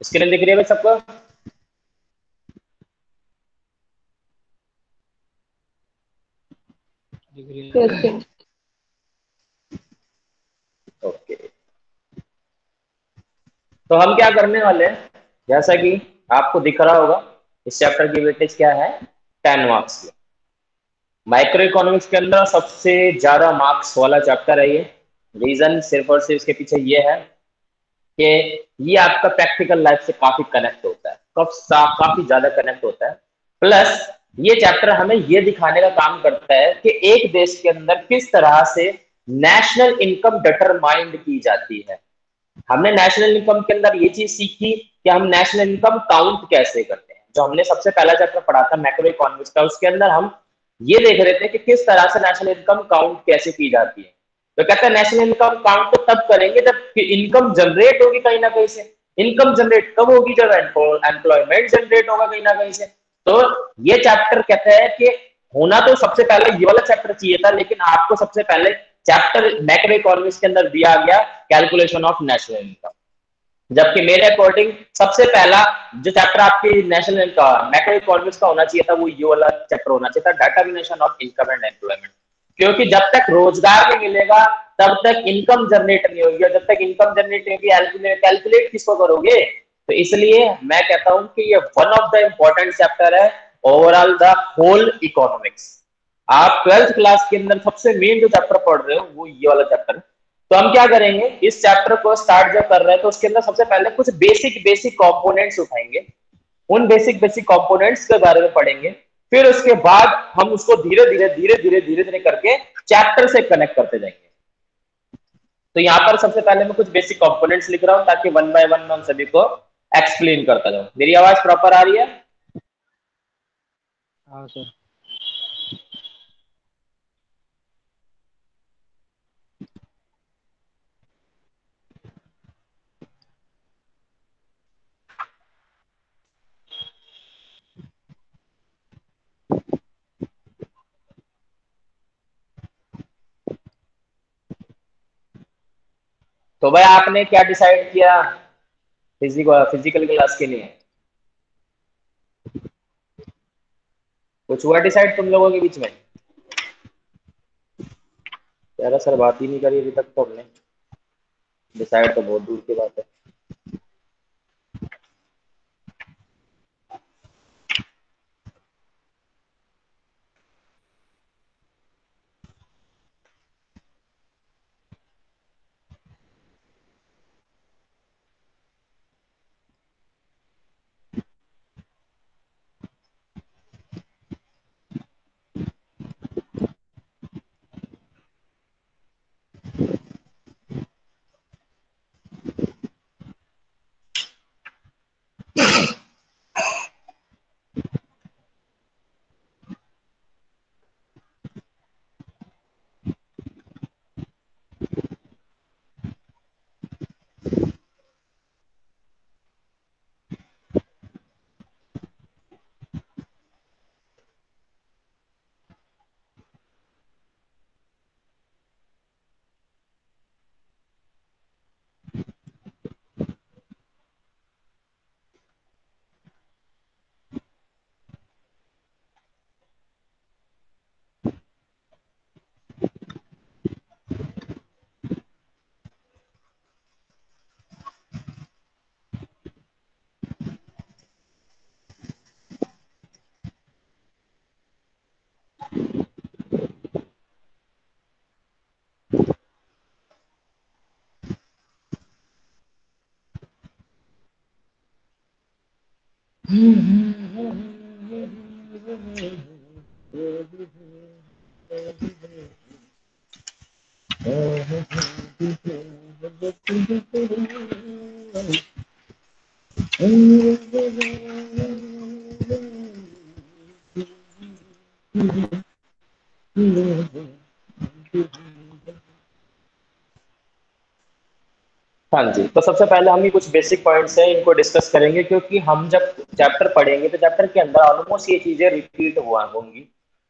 Screen दिख रही है भाई सबको? ओके, तो हम क्या करने वाले हैं, जैसा कि आपको दिख रहा होगा इस चैप्टर की वेटेज क्या है, 10 मार्क्स की। माइक्रो इकोनॉमिक्स के अंदर सबसे ज्यादा मार्क्स वाला चैप्टर है ये। रीजन सिर्फ और सिर्फ इसके पीछे ये है कि ये आपका प्रैक्टिकल लाइफ से काफी कनेक्ट होता है, काफी ज्यादा कनेक्ट होता है। प्लस ये चैप्टर हमें ये दिखाने का काम करता है कि एक देश के अंदर किस तरह से नेशनल इनकम डिटरमाइंड की जाती है। हमने नेशनल इनकम के अंदर ये चीज सीखी कि हम नेशनल इनकम काउंट कैसे करते हैं। जो हमने सबसे पहला चैप्टर पढ़ा था मैक्रो इकोनॉमिक्स का, उसके अंदर हम ये देख रहे थे कि किस तरह से नेशनल इनकम काउंट कैसे की जाती है। तो कहते हैं नेशनल इनकम काउंट तो तब करेंगे जब इनकम जनरेट होगी कहीं ना कहीं से। इनकम जनरेट कब होगी? जब एम्प्लॉयमेंट जनरेट होगा कहीं ना कहीं से। तो ये चैप्टर कहता है कि होना तो सबसे पहले ये वाला चैप्टर चाहिए था, लेकिन आपको सबसे पहले चैप्टर मैक्रो इकोनॉमिक्स के अंदर दिया गया कैलकुलेशन ऑफ नेशनल इनकम। जबकि मेरे अकॉर्डिंग सबसे पहला जो चैप्टर आपकी नेशनल का मैक्रो इकोनॉमिक्स का होना चाहिए था वो ये वाला चैप्टर होना चाहिए था, determination of income and employment. क्योंकि जब तक रोजगार नहीं मिलेगा तब तक इनकम जनरेट नहीं होगी, और जब तक इनकम जनरेट नहीं होगी कैलकुलेट किसको करोगे? तो इसलिए मैं कहता हूं कि ये one of the important chapter है ओवरऑल द होल इकोनॉमिक्स। आप 12th क्लास के अंदर सबसे मेन जो चैप्टर पढ़ रहे हो वो ये वाला चैप्टर है। तो हम क्या करेंगे, इस चैप्टर को स्टार्ट जब कर रहे हैं तो उसके अंदर सबसे पहले कुछ बेसिक बेसिक कंपोनेंट्स उठाएंगे, उन बेसिक बेसिक कंपोनेंट्स के बारे में पढ़ेंगे। फिर उसके बाद हम उसको धीरे धीरे धीरे धीरे धीरे धीरे करके चैप्टर से कनेक्ट करते जाएंगे। तो यहाँ पर सबसे पहले मैं कुछ बेसिक कंपोनेंट्स लिख रहा हूँ ताकि वन बाय वन मैं उन सभी को एक्सप्लेन करता जाऊँ। मेरी आवाज प्रॉपर आ रही है? हाँ सर। तो भाई आपने क्या डिसाइड किया फिजिकल क्लास के लिए? कुछ हुआ डिसाइड तुम लोगों के बीच में? यार सर बात ही नहीं करी अभी तक तो हमने। डिसाइड तो बहुत दूर की बात है। हाँ जी, तो सबसे पहले हम ही कुछ बेसिक पॉइंट्स हैं इनको डिस्कस करेंगे, क्योंकि हम जब चैप्टर पढ़ेंगे तो चैप्टर के अंदर ऑलमोस्ट ये चीजें रिपीट हुआ होंगी।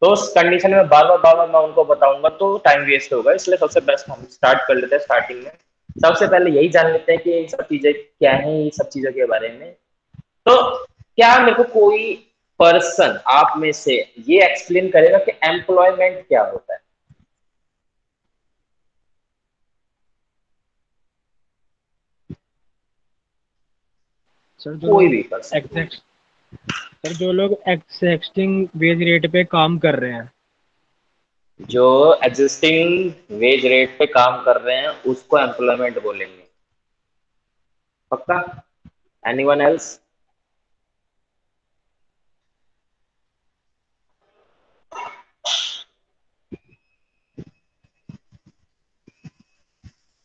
तो उस कंडीशन में बार बार मैं उनको बताऊंगा तो टाइम वेस्ट होगा, इसलिए सबसे बेस्ट हम स्टार्ट कर लेते हैं स्टार्टिंग में। सबसे पहले यही जान लेते हैं कि ये सब चीजें क्या हैं, ये सब चीजों के बारे में। तो क्या मेरे को कोई पर्सन आप में से ये एक्सप्लेन करेगा कि एम्प्लॉयमेंट क्या होता है? सर जो कोई लोग भी पर्सन। एग्जैक्ट सर जो लोग एग्जैक्टिंग वेज रेट पे काम कर रहे हैं। जो एग्जिस्टिंग वेज रेट पे काम कर रहे हैं उसको एम्प्लॉयमेंट बोलेंगे। पक्का? Anyone else?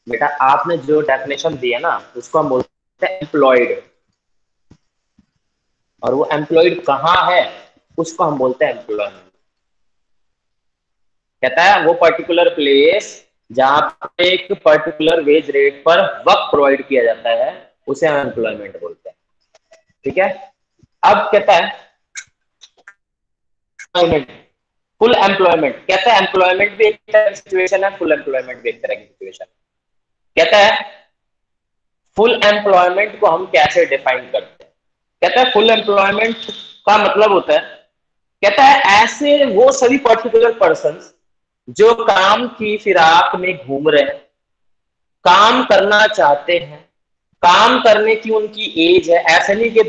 बेटा आपने जो डेफिनेशन दी है ना उसको हम बोलते हैं एम्प्लॉयड, और वो एम्प्लॉयड कहाँ है उसको हम बोलते हैं एम्प्लॉयमेंट। कहता है वो पर्टिकुलर प्लेस जहां पे एक पर्टिकुलर वेज रेट पर वर्क प्रोवाइड किया जाता है उसे हम एम्प्लॉयमेंट बोलते हैं। ठीक है। अब कहता है एम्प्लॉयमेंट, फुल एम्प्लॉयमेंट। कहता है एम्प्लॉयमेंट भी एक तरह की सिचुएशन है, फुल एम्प्लॉयमेंट भी एक तरह की सिचुएशन है। कहता है फुल एम्प्लॉयमेंट को हम कैसे डिफाइन करते हैं? कहता है फुल एम्प्लॉयमेंट का मतलब होता है, कहता है ऐसे वो सभी पर्टिकुलर पर्सन जो काम की फिराक में घूम रहे हैं, काम करना चाहते हैं, काम करने की उनकी एज है। ऐसे नहीं कि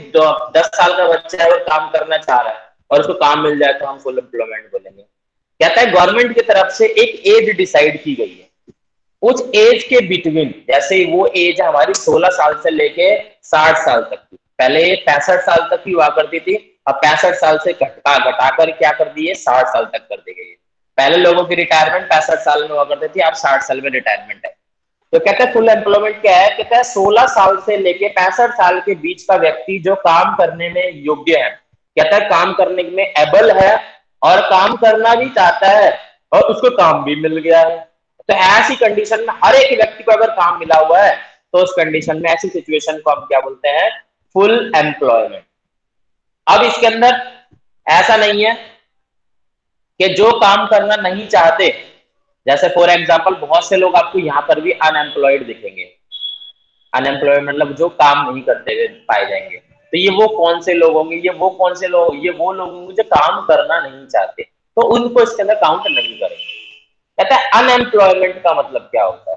10 साल का बच्चा है और काम करना चाह रहा है और उसको काम मिल जाए तो हम फुल एम्प्लॉयमेंट बोलेंगे। कहता है गवर्नमेंट की तरफ से एक एज डिसाइड की गई है, उस एज के बिटवीन, जैसे वो एज हमारी 16 साल से लेके 60 साल तक की, पहले ये 65 साल तक की हुआ करती थी, अब 65 साल से घटाकर क्या कर दी है, 60 साल तक कर दी गई है। पहले लोगों की रिटायरमेंट 65 साल में हुआ करती थी, अब 60 साल में रिटायरमेंट है। तो कहते हैं फुल एम्प्लॉयमेंट क्या है? कहता है 16 साल से लेके 65 साल के बीच का व्यक्ति जो काम करने में योग्य है, कहता है काम करने में एबल है और काम करना भी चाहता है और उसको काम भी मिल गया है। तो ऐसी कंडीशन में हर एक व्यक्ति को अगर काम मिला हुआ है तो उस कंडीशन में, ऐसी सिचुएशन को हम क्या बोलते हैं? Full employment. अब इसके अंदर ऐसा नहीं है कि जो काम करना नहीं चाहते, जैसे फॉर एग्जांपल बहुत से लोग आपको यहां पर भी अनएम्प्लॉयड दिखेंगे। अनएम्प्लॉयड मतलब जो काम नहीं करते हुए पाए जाएंगे। तो ये वो कौन से लोग होंगे? ये वो लोग होंगे जो काम करना नहीं चाहते, तो उनको इसके अंदर काउंट नहीं करेंगे। कहता है अनएम्प्लॉयमेंट का मतलब क्या होता है?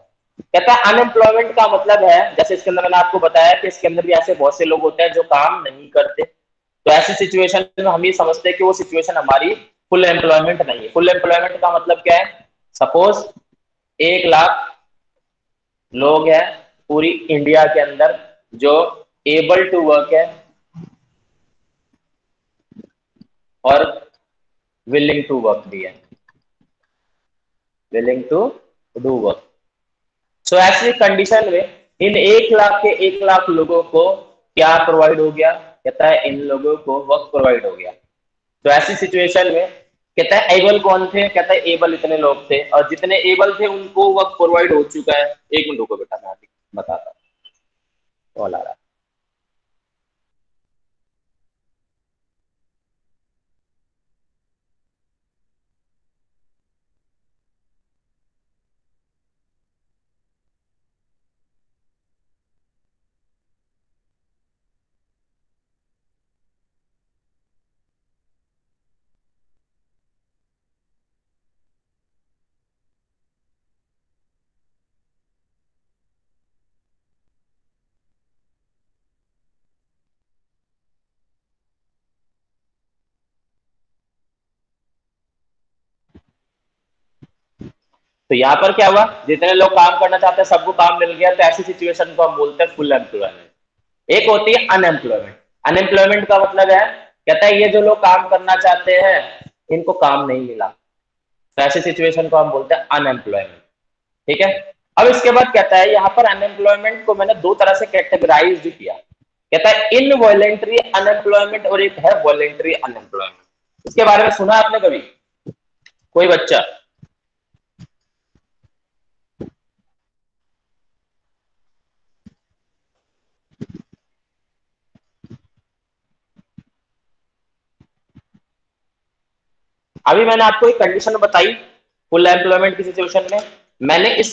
कहता है अनएम्प्लॉयमेंट का मतलब है, जैसे इसके अंदर मैंने आपको बताया कि इसके अंदर भी ऐसे बहुत से लोग होते हैं जो काम नहीं करते, तो ऐसी सिचुएशन में हम ये समझते हैं कि वो सिचुएशन हमारी फुल एम्प्लॉयमेंट नहीं है। फुल एम्प्लॉयमेंट का मतलब क्या है? सपोज 1 लाख लोग हैं पूरी इंडिया के अंदर जो एबल टू वर्क है और विलिंग टू वर्क भी है, विलिंग टू डू वर्क। सो ऐसी कंडीशन में इन 1 लाख के 1 लाख लोगों को क्या प्रोवाइड हो गया? कहता है इन लोगों को वर्क प्रोवाइड हो गया। तो ऐसी सिचुएशन में कहता है एबल कौन थे? कहता है एबल इतने लोग थे और जितने एबल थे उनको वर्क प्रोवाइड हो चुका है। 1 मिनट रुको बेटा, मैं बताता हूँ, कॉल आ रहा है। तो यहाँ पर क्या हुआ? जितने लोग काम करना चाहते हैं सबको काम मिल गया, तो ऐसी सिचुएशन को हम बोलते हैं फुल एम्प्लॉयमेंट। एक होती है अनएम्प्लॉयमेंट। अनएम्प्लॉयमेंट का मतलब है, कहता है ये जो लोग काम करना चाहते हैं इनको काम नहीं मिला, तो ऐसी सिचुएशन को हम बोलते हैं अनएम्प्लॉयमेंट। ठीक है। अब इसके बाद कहता है यहाँ पर अनएम्प्लॉयमेंट को मैंने दो तरह से कैटेगराइज किया। कहता है इनवॉलेंट्री अनएम्प्लॉयमेंट और एक है वॉलेंट्री अनएम्प्लॉयमेंट। इसके बारे में सुना आपने कभी? कोई बच्चा? अभी मैंने आपको एक कंडीशन बताई फुल एम्प्लॉयमेंट की सिचुएशन में, मैंने इस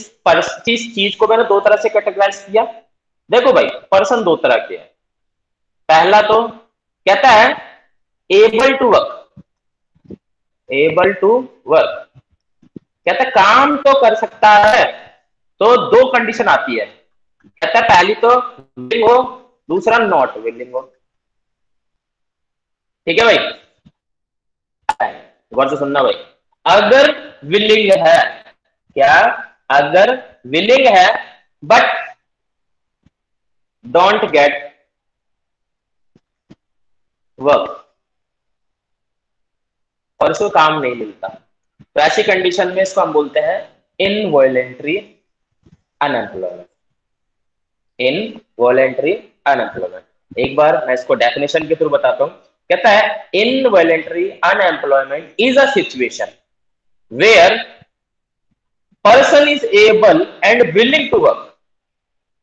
चीज को मैंने दो तरह से कैटेगराइज किया। देखो भाई, पर्सन दो तरह के हैं। पहला तो कहता है able to work, able to work, कहता है काम तो कर सकता है। तो दो कंडीशन आती है, कहता है पहली तो विलिंग हो, दूसरा नॉट विलिंग हो। ठीक है भाई, गौर से सुनना भाई। अगर विलिंग है, क्या, अगर विलिंग है बट डोंट गेट वर्क, और इसको काम नहीं मिलता, तो ऐसी कंडीशन में इसको हम बोलते हैं इनवॉलेंट्री अनएम्प्लॉयमेंट, इनवॉलेंट्री अनएम्प्लॉयमेंट। एक बार मैं इसको डेफिनेशन के थ्रू बताता हूं। कहता है involuntary unemployment is a situation where person is able and willing to work,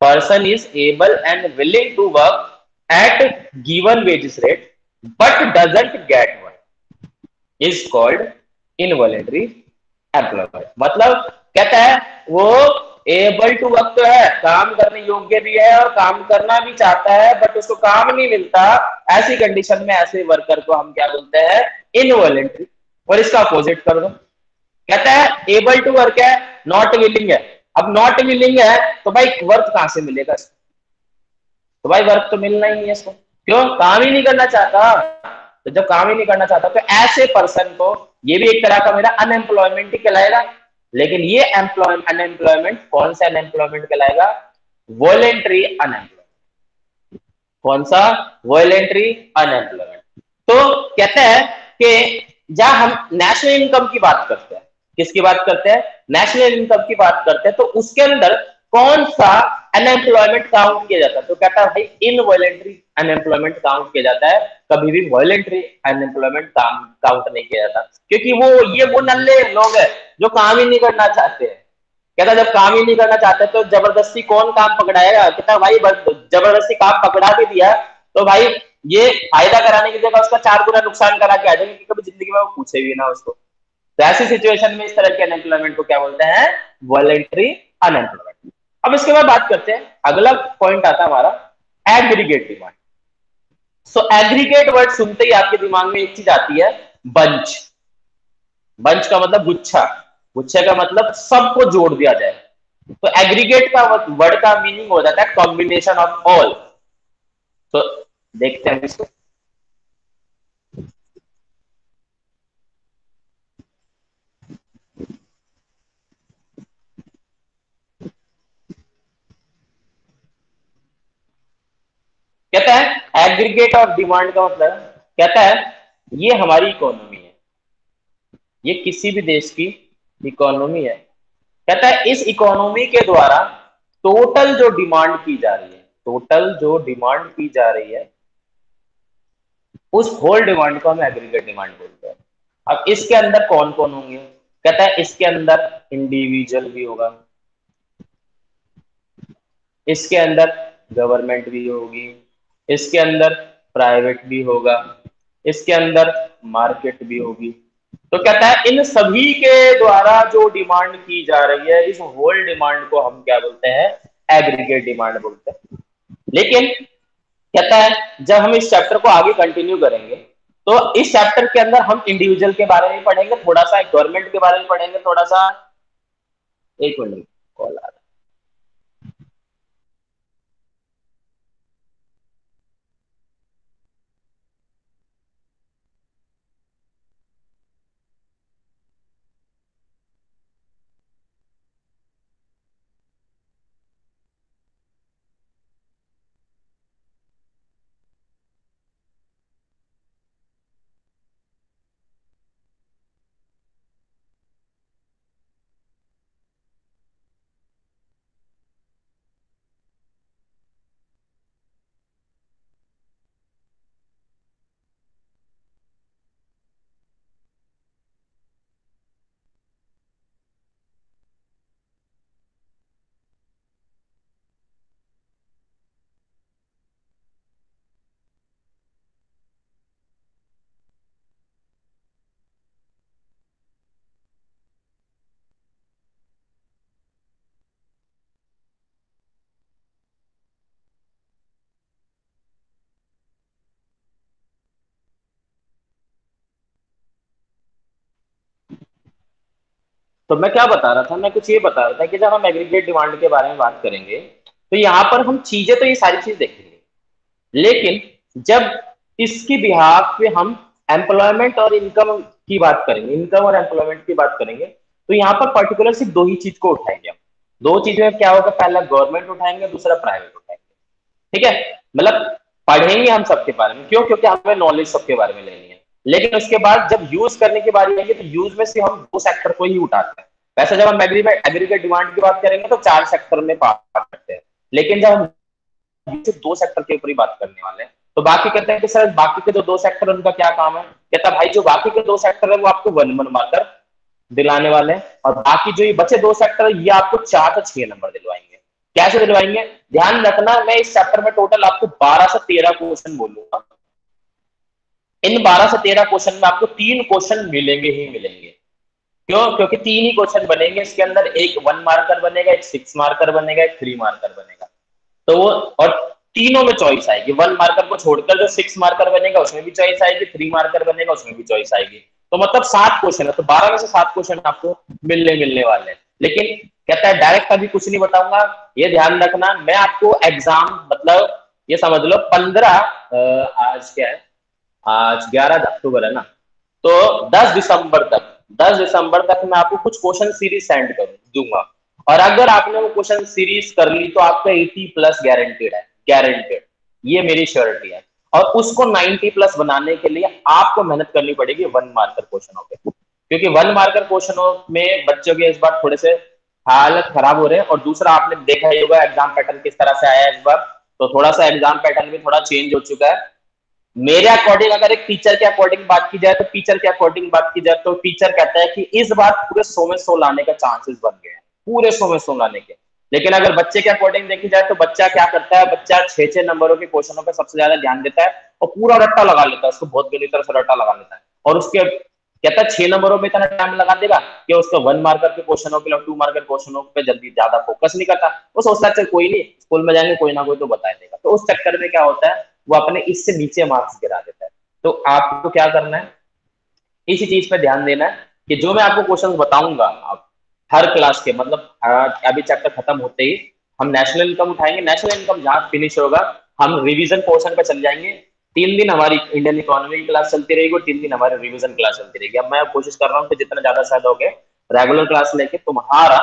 person is able and willing to work at given wages rate but doesn't get one is called involuntary employment। मतलब कहता है वो able to work तो है, काम करने योग्य भी है और काम करना भी चाहता है, बट उसको काम नहीं मिलता। ऐसी कंडीशन में ऐसे वर्कर को हम क्या बोलते हैं, इनवॉलेंट्री। और इसका अपोजिट कर दो, कहता है एबल टू वर्क है, नॉट विलिंग है। अब नॉट विलिंग है तो भाई वर्क कहां से मिलेगा इसको, तो भाई वर्क तो मिलना ही नहीं है इसको, क्यों, काम ही नहीं करना चाहता। तो जब काम ही नहीं करना चाहता तो ऐसे पर्सन को, ये भी एक तरह का मेरा अनएम्प्लॉयमेंट ही कहलाएगा। लेकिन ये अनएम्प्लॉयमेंट कौन सा अनएम्प्लॉयमेंट कहलाएगा, वॉलेंट्री अनएम्प्लॉयमेंट। कौन सा, वॉलेंट्री अनएम्प्लॉयमेंट। तो कहते हैं कि जहां हम नेशनल इनकम की बात करते हैं, किसकी बात करते हैं, नेशनल इनकम की बात करते हैं, तो उसके अंदर कौन सा अनएम्प्लॉयमेंट काउंट किया जाता है, तो कहता है भाई इनवॉलेंट्री अनएम्प्लॉयमेंट काउंट किया जाता है, कभी भी वॉलेंट्री अनएम्प्लॉयमेंट काउंट नहीं किया जाता। क्योंकि वो नल्ले लोग हैं जो काम ही नहीं करना चाहते हैं। कहता जब काम ही नहीं करना चाहते तो जबरदस्ती कौन काम पकड़ाएगा, कहता भाई जबरदस्ती काम पकड़ा भी दिया तो भाई ये फायदा कराने की जगह उसका चार गुना नुकसान करा के आ जाएंगे कि कभी जिंदगी में वो पूछे भी ना उसको। तो ऐसी सिचुएशन में इस तरह के अनएम्प्लॉयमेंट को क्या बोलते हैं, वॉलेंट्री अनएम्प्लॉयमेंट। अब इसके बाद बात करते हैं, अगला पॉइंट आता है हमारा एग्रीगेट डिमांड। सो एग्रीगेट वर्ड सुनते ही आपके दिमाग में एक चीज आती है, बंच। बंच का मतलब गुच्छा, गुच्छे का मतलब सबको जोड़ दिया जाए। तो एग्रीगेट का वर्ड का मीनिंग हो जाता है कॉम्बिनेशन ऑफ ऑल। तो देखते हैं इसको। कहता है एग्रीगेट ऑफ डिमांड का मतलब, कहता है ये हमारी इकोनॉमी है, ये किसी भी देश की इकोनॉमी है। कहता है इस इकोनॉमी के द्वारा टोटल जो डिमांड की जा रही है, टोटल जो डिमांड की जा रही है, उस होल डिमांड को हम एग्रीगेट डिमांड बोलते हैं। अब इसके अंदर कौन कौन होंगे, कहता है इसके अंदर इंडिविजुअल भी होगा, इसके अंदर गवर्नमेंट भी होगी, इसके अंदर प्राइवेट भी होगा, इसके अंदर मार्केट भी होगी। तो कहता है इन सभी के द्वारा जो डिमांड की जा रही है, इस होल डिमांड को हम क्या बोलते हैं, एग्रीगेट डिमांड बोलते हैं। लेकिन कहता है जब हम इस चैप्टर को आगे कंटिन्यू करेंगे तो इस चैप्टर के अंदर हम इंडिविजुअल के बारे में पढ़ेंगे, थोड़ा सा गवर्नमेंट के बारे में पढ़ेंगे, थोड़ा सा, एक मिनट कॉल आ रहा तो मैं क्या बता रहा था, मैं कुछ ये बता रहा था कि जब हम एग्रीगेट डिमांड के बारे में बात करेंगे तो यहाँ पर हम चीजें तो ये सारी चीज देखेंगे, लेकिन जब इसकी बिहाफ पे हम एम्प्लॉयमेंट और इनकम की बात करेंगे, इनकम और एम्प्लॉयमेंट की बात करेंगे, तो यहाँ पर पर्टिकुलर सिर्फ दो ही चीज को उठाएंगे हम। दो चीजों में क्या होगा, पहला गवर्नमेंट उठाएंगे, दूसरा प्राइवेट उठाएंगे। ठीक है, मतलब पढ़ेंगे हम सबके बारे में, क्यों, क्योंकि हमें नॉलेज सबके बारे में लेनी है। लेकिन उसके बाद जब यूज करने की बारी आएगी तो यूज में से हम दो सेक्टर को ही उठाते हैं। वैसे जब हम एग्रीगेट डिमांड की बात करेंगे तो चार सेक्टर में बात करते हैं, लेकिन जब हम सिर्फ दो सेक्टर के ऊपर ही बात करने वाले हैं, तो बाकी कहते हैं कि सर बाकी के जो दो सेक्टर उनका क्या काम है। कहता भाई जो बाकी के दो सेक्टर है वो आपको वन वन मार्कर दिलाने वाले हैं, और बाकी जो ये बचे दो सेक्टर ये आपको 4 से 6 नंबर दिलवाएंगे। कैसे दिलवाएंगे, ध्यान रखना, मैं इस चैप्टर में टोटल आपको 12 से 13 क्वेश्चन बोलूंगा। इन 12 से 13 क्वेश्चन में आपको 3 क्वेश्चन मिलेंगे ही मिलेंगे। क्यों, क्योंकि 3 ही क्वेश्चन बनेंगे इसके अंदर, एक 1 मार्कर बनेगा, एक 6 मार्कर बनेगा, एक 3 मार्कर बनेगा। तो वो, और तीनों में चॉइस आएगी, 1 मार्कर को छोड़कर जो 6 मार्कर बनेगा उसमें भी चॉइस आएगी, 3 मार्कर बनेगा उसमें भी चॉइस आएगी। तो मतलब 7 क्वेश्चन है, तो 12 में से 7 क्वेश्चन आपको मिलने वाले हैं। लेकिन कहता है डायरेक्ट अभी कुछ नहीं बताऊंगा, ये ध्यान रखना, मैं आपको एग्जाम मतलब ये समझ लो 15, आज क्या है, आज 11 अक्टूबर है ना, तो 10 दिसंबर तक मैं आपको कुछ क्वेश्चन सीरीज सेंड कर दूंगा, और अगर आपने वो क्वेश्चन सीरीज कर ली तो आपका 80+ गारंटेड है, गारंटेड, ये मेरी श्योरिटी है। और उसको 90+ बनाने के लिए आपको मेहनत करनी पड़ेगी 1 मार्कर क्वेश्चनों पे, क्योंकि 1 मार्कर क्वेश्चनों में बच्चों के इस बार थोड़े से हालत खराब हो रहे हैं। और दूसरा आपने देखा ही होगा एग्जाम पैटर्न किस तरह से आया है इस बार, तो थोड़ा सा एग्जाम पैटर्न भी थोड़ा चेंज हो चुका है। मेरे अकॉर्डिंग अगर एक टीचर के अकॉर्डिंग बात की जाए तो टीचर के अकॉर्डिंग बात की जाए तो टीचर कहता है कि इस बार पूरे 100 में 100 लाने का चांसेस बन गए हैं, पूरे 100 में 100 लाने के। लेकिन अगर बच्चे के अकॉर्डिंग देखी जाए तो बच्चा क्या करता है, बच्चा 6 6 नंबरों के क्वेश्चनों पर सबसे ज्यादा ध्यान देता है और पूरा रट्टा लगा लेता है, उसको बहुत गली तरह से रट्टा लगा लेता है, और उसके कहता है 6 नंबरों में इतना टाइम लगा देगा कि उसको 1 मार्कर के क्वेश्चनों के लिए 2 मार्कर क्वेश्चनों पे जल्दी ज्यादा फोकस नहीं करता। वो सोचता है कोई नहीं, स्कूल में जाएंगे कोई ना कोई तो बता देगा, तो उस चक्कर में क्या होता है वो अपने इससे नीचे मार्क्स गिरा देता है। तो आपको क्या करना है, इसी चीज पे ध्यान देना है कि जो मैं आपको क्वेश्चन बताऊंगा आप हर क्लास के, मतलब अभी चैप्टर खत्म होते ही हम नेशनल इनकम उठाएंगे, नेशनल इनकम जहां फिनिश होगा हम रिवीजन पोर्शन पे चल जाएंगे। 3 दिन हमारी इंडियन इकोनॉमी की क्लास चलती रहेगी और 3 दिन हमारी रिवीजन क्लास चलती रहेगी। अब मैं कोशिश कर रहा हूँ कि जितना ज्यादा शायद हो गए रेगुलर क्लास लेके तुम्हारा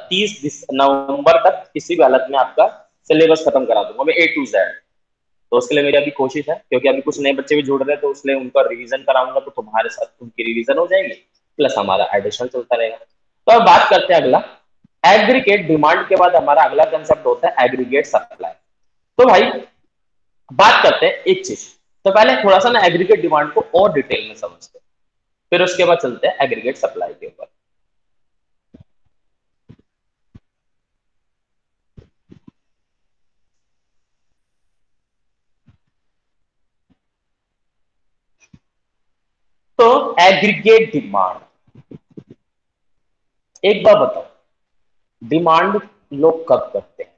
30 नवंबर तक किसी भी हालत में आपका सिलेबस खत्म करा दूंगा मैं A to Z। तो उसके लिए मेरी अभी कोशिश है, क्योंकि अभी कुछ नए बच्चे भी जुड़ रहे हैं तो उसलिए उनका रिवीजन कराऊंगा, तो तुम्हारे साथ उनकी रिवीजन हो जाएगी प्लस हमारा एडिशन चलता रहेगा। तो अब बात करते हैं अगला, एग्रीगेट डिमांड के बाद हमारा अगला कंसेप्ट होता है एग्रीगेट सप्लाई। तो भाई बात करते हैं एक चीज, तो पहले थोड़ा सा ना एग्रीगेट डिमांड को और डिटेल में समझते हैं, फिर उसके बाद चलते हैं एग्रीगेट सप्लाई के ऊपर। तो एग्रीगेट डिमांड, एक बार बताओ डिमांड लोग कब करते हैं?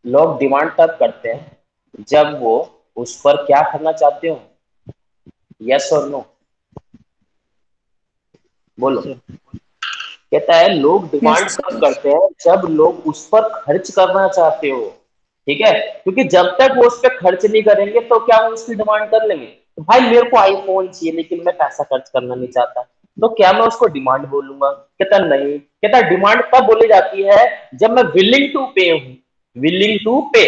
लोग डिमांड तब करते हैं जब वो उस पर क्या करना चाहते हो, यस और नो, बोलो। कहता है लोग डिमांड यस। तब करते हैं जब लोग उस पर खर्च करना चाहते हो, ठीक है, क्योंकि जब तक वो उस पर खर्च नहीं करेंगे तो क्या वो उसकी डिमांड कर लेंगे। तो भाई मेरे को आईफोन चाहिए लेकिन मैं पैसा खर्च करना नहीं चाहता, तो क्या मैं उसको डिमांड बोलूंगा? कहता नहीं, कहता डिमांड तब बोली जाती है जब मैं विलिंग टू पे हूं, विलिंग टू पे।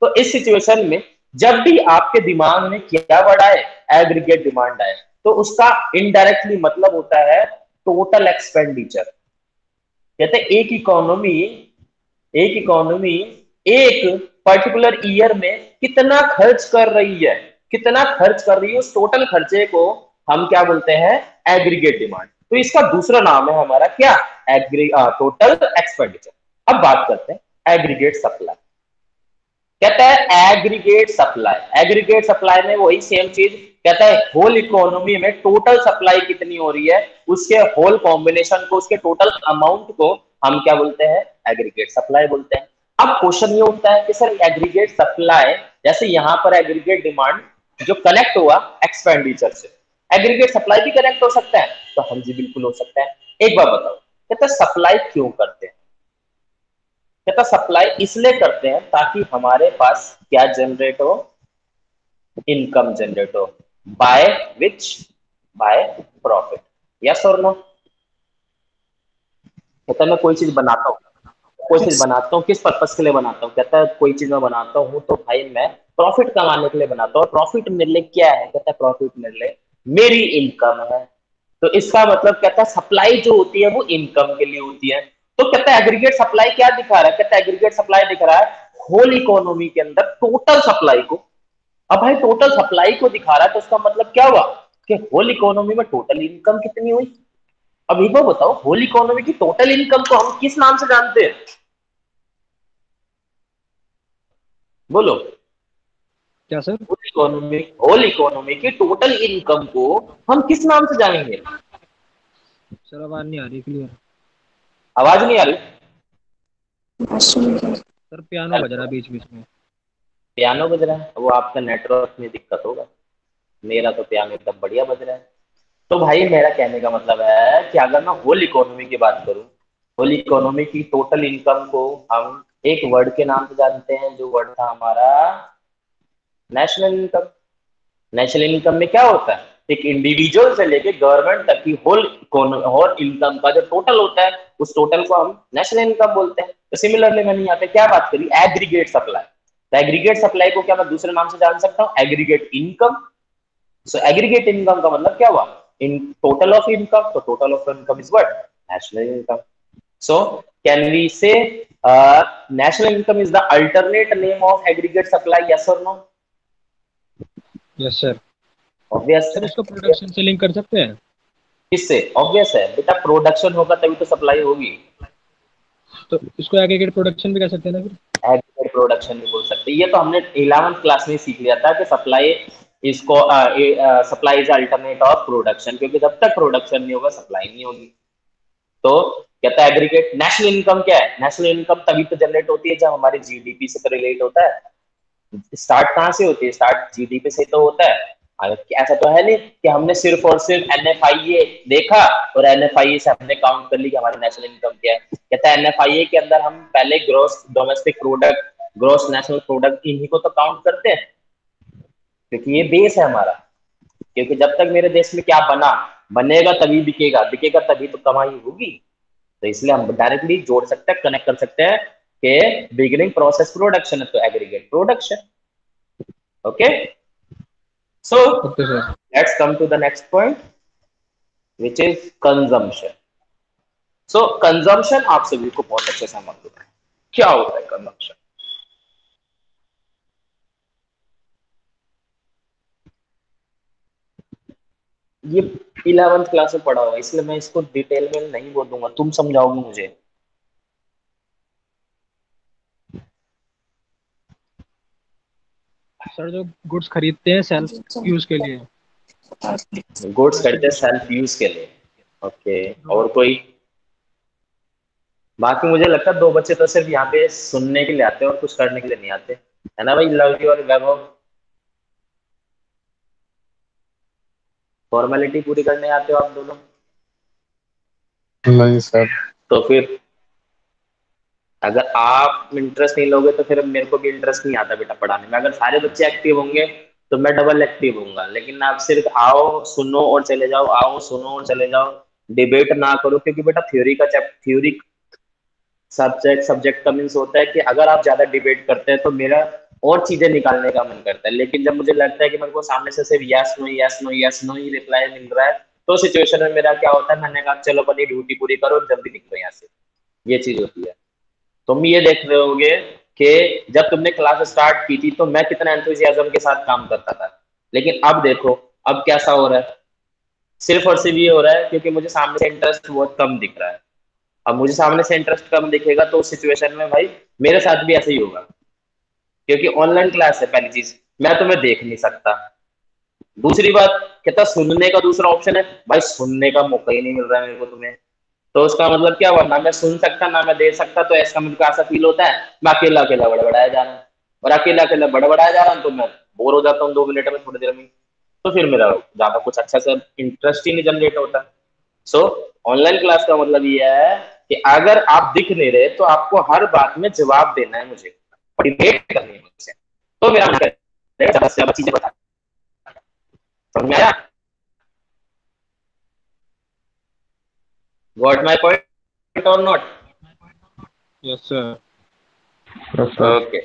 तो इस सिचुएशन में जब भी आपके दिमाग में क्या वर्ड आए, एग्रीगेट डिमांड आए, तो उसका इनडायरेक्टली मतलब होता है टोटल एक्सपेंडिचर। कहते हैं एक इकोनॉमी एक पर्टिकुलर ईयर में कितना खर्च कर रही है, कितना खर्च कर रही है, उस टोटल खर्चे को हम क्या बोलते हैं, एग्रीगेट डिमांड। तो इसका दूसरा नाम है हमारा क्या, टोटल एक्सपेंडिचर। अब बात करते हैं एग्रीगेट सप्लाई। कहता है एग्रीगेट सप्लाई, एग्रीगेट सप्लाई में वही सेम चीज, कहता है होल इकोनॉमी में टोटल सप्लाई कितनी हो रही है, उसके होल कॉम्बिनेशन को, उसके टोटल अमाउंट को हम क्या बोलते हैं, एग्रीगेट सप्लाई बोलते हैं। अब क्वेश्चन ये उठता है कि सर एग्रीगेट सप्लाई, जैसे यहां पर एग्रीगेट डिमांड जो कनेक्ट हुआ एक्सपेंडिचर से, एग्रीगेट सप्लाई भी कनेक्ट हो सकता है। तो हाँ जी बिल्कुल हो सकता है। एक बार बताओ, कहता सप्लाई क्यों करते हैं? कहता सप्लाई इसलिए करते हैं ताकि हमारे पास क्या जनरेट हो, इनकम जनरेट हो। By which? By profit. Yes और नो? कहता है मैं कोई चीज बनाता हूँ, कोई चीज Yes. बनाता हूँ, किस पर्पस के लिए बनाता हूँ? कहता है कोई चीज मैं बनाता हूँ तो भाई मैं प्रॉफिट कमाने के लिए बनाता हूँ। प्रॉफिट मेरे लिए क्या है? कहता है प्रॉफिट मेरे लिए मेरी इनकम है। तो इसका मतलब कहता है सप्लाई जो होती है वो इनकम के लिए होती है। तो कहता है एग्रीगेट सप्लाई क्या दिखा रहा है? कहता है एग्रीगेट सप्लाई दिख रहा है होल इकोनॉमी के अंदर टोटल सप्लाई को। अब भाई टोटल सप्लाई को दिखा रहा है तो उसका मतलब क्या हुआ कि होल इकोनॉमी में टोटल इनकम कितनी हुई। अब एक बार बताओ, होल इकोनॉमी की टोटल इनकम को हम किस नाम से जानते हैं? बोलो। क्या सर? होल इकोनॉमी की टोटल इनकम को हम किस नाम से जानेंगे? सर आवाज नहीं आ रही क्लियर। आवाज नहीं आ रही? Assume. सर पियानो बज रहा है बीच बीच में। पियानो बज रहा है, वो आपका नेटवर्क में दिक्कत होगा। मेरा तो पियानो एकदम बढ़िया बज रहा है। तो भाई मेरा कहने का मतलब है कि अगर मैं होल इकोनॉमी की बात करूं, होल इकोनॉमी की टोटल इनकम को हम एक वर्ड के नाम से जानते हैं, जो वर्ड था हमारा नेशनल इनकम। नेशनल इनकम में क्या होता है? एक इंडिविजुअल से लेके गवर्नमेंट तक की होल इनकम का जो टोटल होता है, उस टोटल को हम नेशनल इनकम बोलते हैं। तो सिमिलरली मैंने यहाँ पे क्या बात करी? Aggregate supply. तो एग्रीगेट सप्लाई को क्या मैं दूसरे नाम से जान सकता हूँ? Aggregate income. So aggregate income का मतलब क्या हुआ? In total of income. तो total of income is what? National income. So can we say national income is the alternate name of aggregate supply? Yes और no? Yes sir. Obvious sir है। इसको production से link कर सकते हैं? किससे? Obvious है बेटा, प्रोडक्शन होगा तभी तो सप्लाई होगी। तो इसको एग्रीगेट प्रोडक्शन भी कह सकते हैं ना फिर? एग्रीगेट प्रोडक्शन भी बोल सकते हैं। ये तो हमने 11th क्लास में सीख लिया था कि सप्लाई इसको supply is alternate of production, क्योंकि जब तक प्रोडक्शन नहीं होगा सप्लाई नहीं होगी। तो कहता है एग्रीगेट नेशनल इनकम क्या है? नेशनल इनकम तभी तो जनरेट होती है जब हमारे जीडीपी से रिलेट होता है। स्टार्ट कहाँ से होती है? स्टार्ट जीडीपी से तो होता है। ऐसा तो है नहीं कि हमने सिर्फ और सिर्फ एनएफआईए देखा और एनएफआईए से हमने काउंट कर ली कि हमारी नेशनल इनकम क्या है। कहता है एनएफआईए के अंदर हम पहले gross domestic product, gross national product, इन्हीं को तो काउंट करते हैं, क्योंकि ये बेस है हमारा। क्योंकि जब तक मेरे देश में क्या बना, बनेगा तभी बिकेगा, बिकेगा तभी तो कमाई होगी। तो इसलिए हम डायरेक्टली जोड़ सकते हैं, कनेक्ट कर सकते हैं कि बिगिनिंग प्रोसेस प्रोडक्शन है तो aggregate production. Okay, so okay sir. Let's come to the next point which is consumption. So consumption आप सभी को बहुत अच्छे से मालूम है क्या होता है कंजम्पशन। ये 11th क्लास में पढ़ा हुआ, इसलिए मैं इसको डिटेल में नहीं बोलूंगा, तुम समझाओगे मुझे। सर जो गुड्स खरीदते हैं सेल्फ यूज के लिए, गुड्स वैसे खरीदते गुड्स को। सेल्फ यूज के लिए। ओके, हाँ। और कोई? बाकी मुझे लगता है दो बच्चे तो सिर्फ यहाँ पे सुनने के लिए आते हैं और कुछ करने के लिए नहीं आते, है ना भाई? लवली और वैभव, फॉर्मेलिटी पूरी करने आते हो आप दोनों? नहीं सर। तो फिर अगर आप इंटरेस्ट नहीं लोगे तो फिर मेरे को भी इंटरेस्ट नहीं आता बेटा पढ़ाने में। अगर सारे बच्चे एक्टिव होंगे तो मैं डबल एक्टिव होऊंगा, लेकिन आप सिर्फ आओ सुनो और चले जाओ, आओ सुनो और चले जाओ, डिबेट ना करो। क्योंकि बेटा थ्योरी सब्जेक्ट सब्जेक्ट का मीन्स होता है कि अगर आप ज्यादा डिबेट करते हैं तो मेरा और चीजें निकालने का मन करता है, लेकिन जब मुझे लगता है कि मेरे को सामने से सिर्फ yes no yes no yes no ही रिप्लाई मिल रहा है, तो सिचुएशन में मेरा क्या होता है, मैंने कहा चलो अपनी ड्यूटी पूरी करो और जल्दी निकलो यहाँ से। ये चीज होती है। तुम ये देख रहे होगे कि जब तुमने क्लास स्टार्ट की थी तो मैं कितना एंथुजियाज्म के साथ काम करता था, लेकिन अब देखो अब कैसा हो रहा है। सिर्फ और सिर्फ ये हो रहा है क्योंकि मुझे सामने से इंटरेस्ट बहुत कम दिख रहा है। अब मुझे सामने से इंटरेस्ट कम दिखेगा तो उस सिचुएशन में भाई मेरे साथ भी ऐसा ही होगा, क्योंकि ऑनलाइन क्लास है पहली चीज, मैं तुम्हें देख नहीं सकता। दूसरी बात, कहता सुनने का दूसरा ऑप्शन है, भाई सुनने का मौका ही नहीं मिल रहा है मेरे को तुम्हें। तो उसका मतलब क्या हुआ, ना मैं सुन सकता ना मैं दे सकता। तो ऐसा मुझे ऐसा फील होता है मैं अकेला अकेला बड़बड़ाया जा रहा हूँ, और अकेला अकेला बड़बड़ाया जा रहा हूँ तो मैं बोर हो जाता हूँ 2 मिनट में, थोड़ी देर में। तो फिर मेरा ज्यादा कुछ अच्छा सा इंटरेस्ट ही नहीं जनरेट होता। सो ऑनलाइन क्लास का मतलब ये है कि अगर आप दिख नहीं रहे तो आपको हर बात में जवाब देना है मुझे, डिबेट करनी है मुझसे, तो मेरा मन करेगा ज्यादा से ज्यादा चीजें बता। समझ में आया? गॉट माई पॉइंट और not? Yes sir. Yes sir. Okay.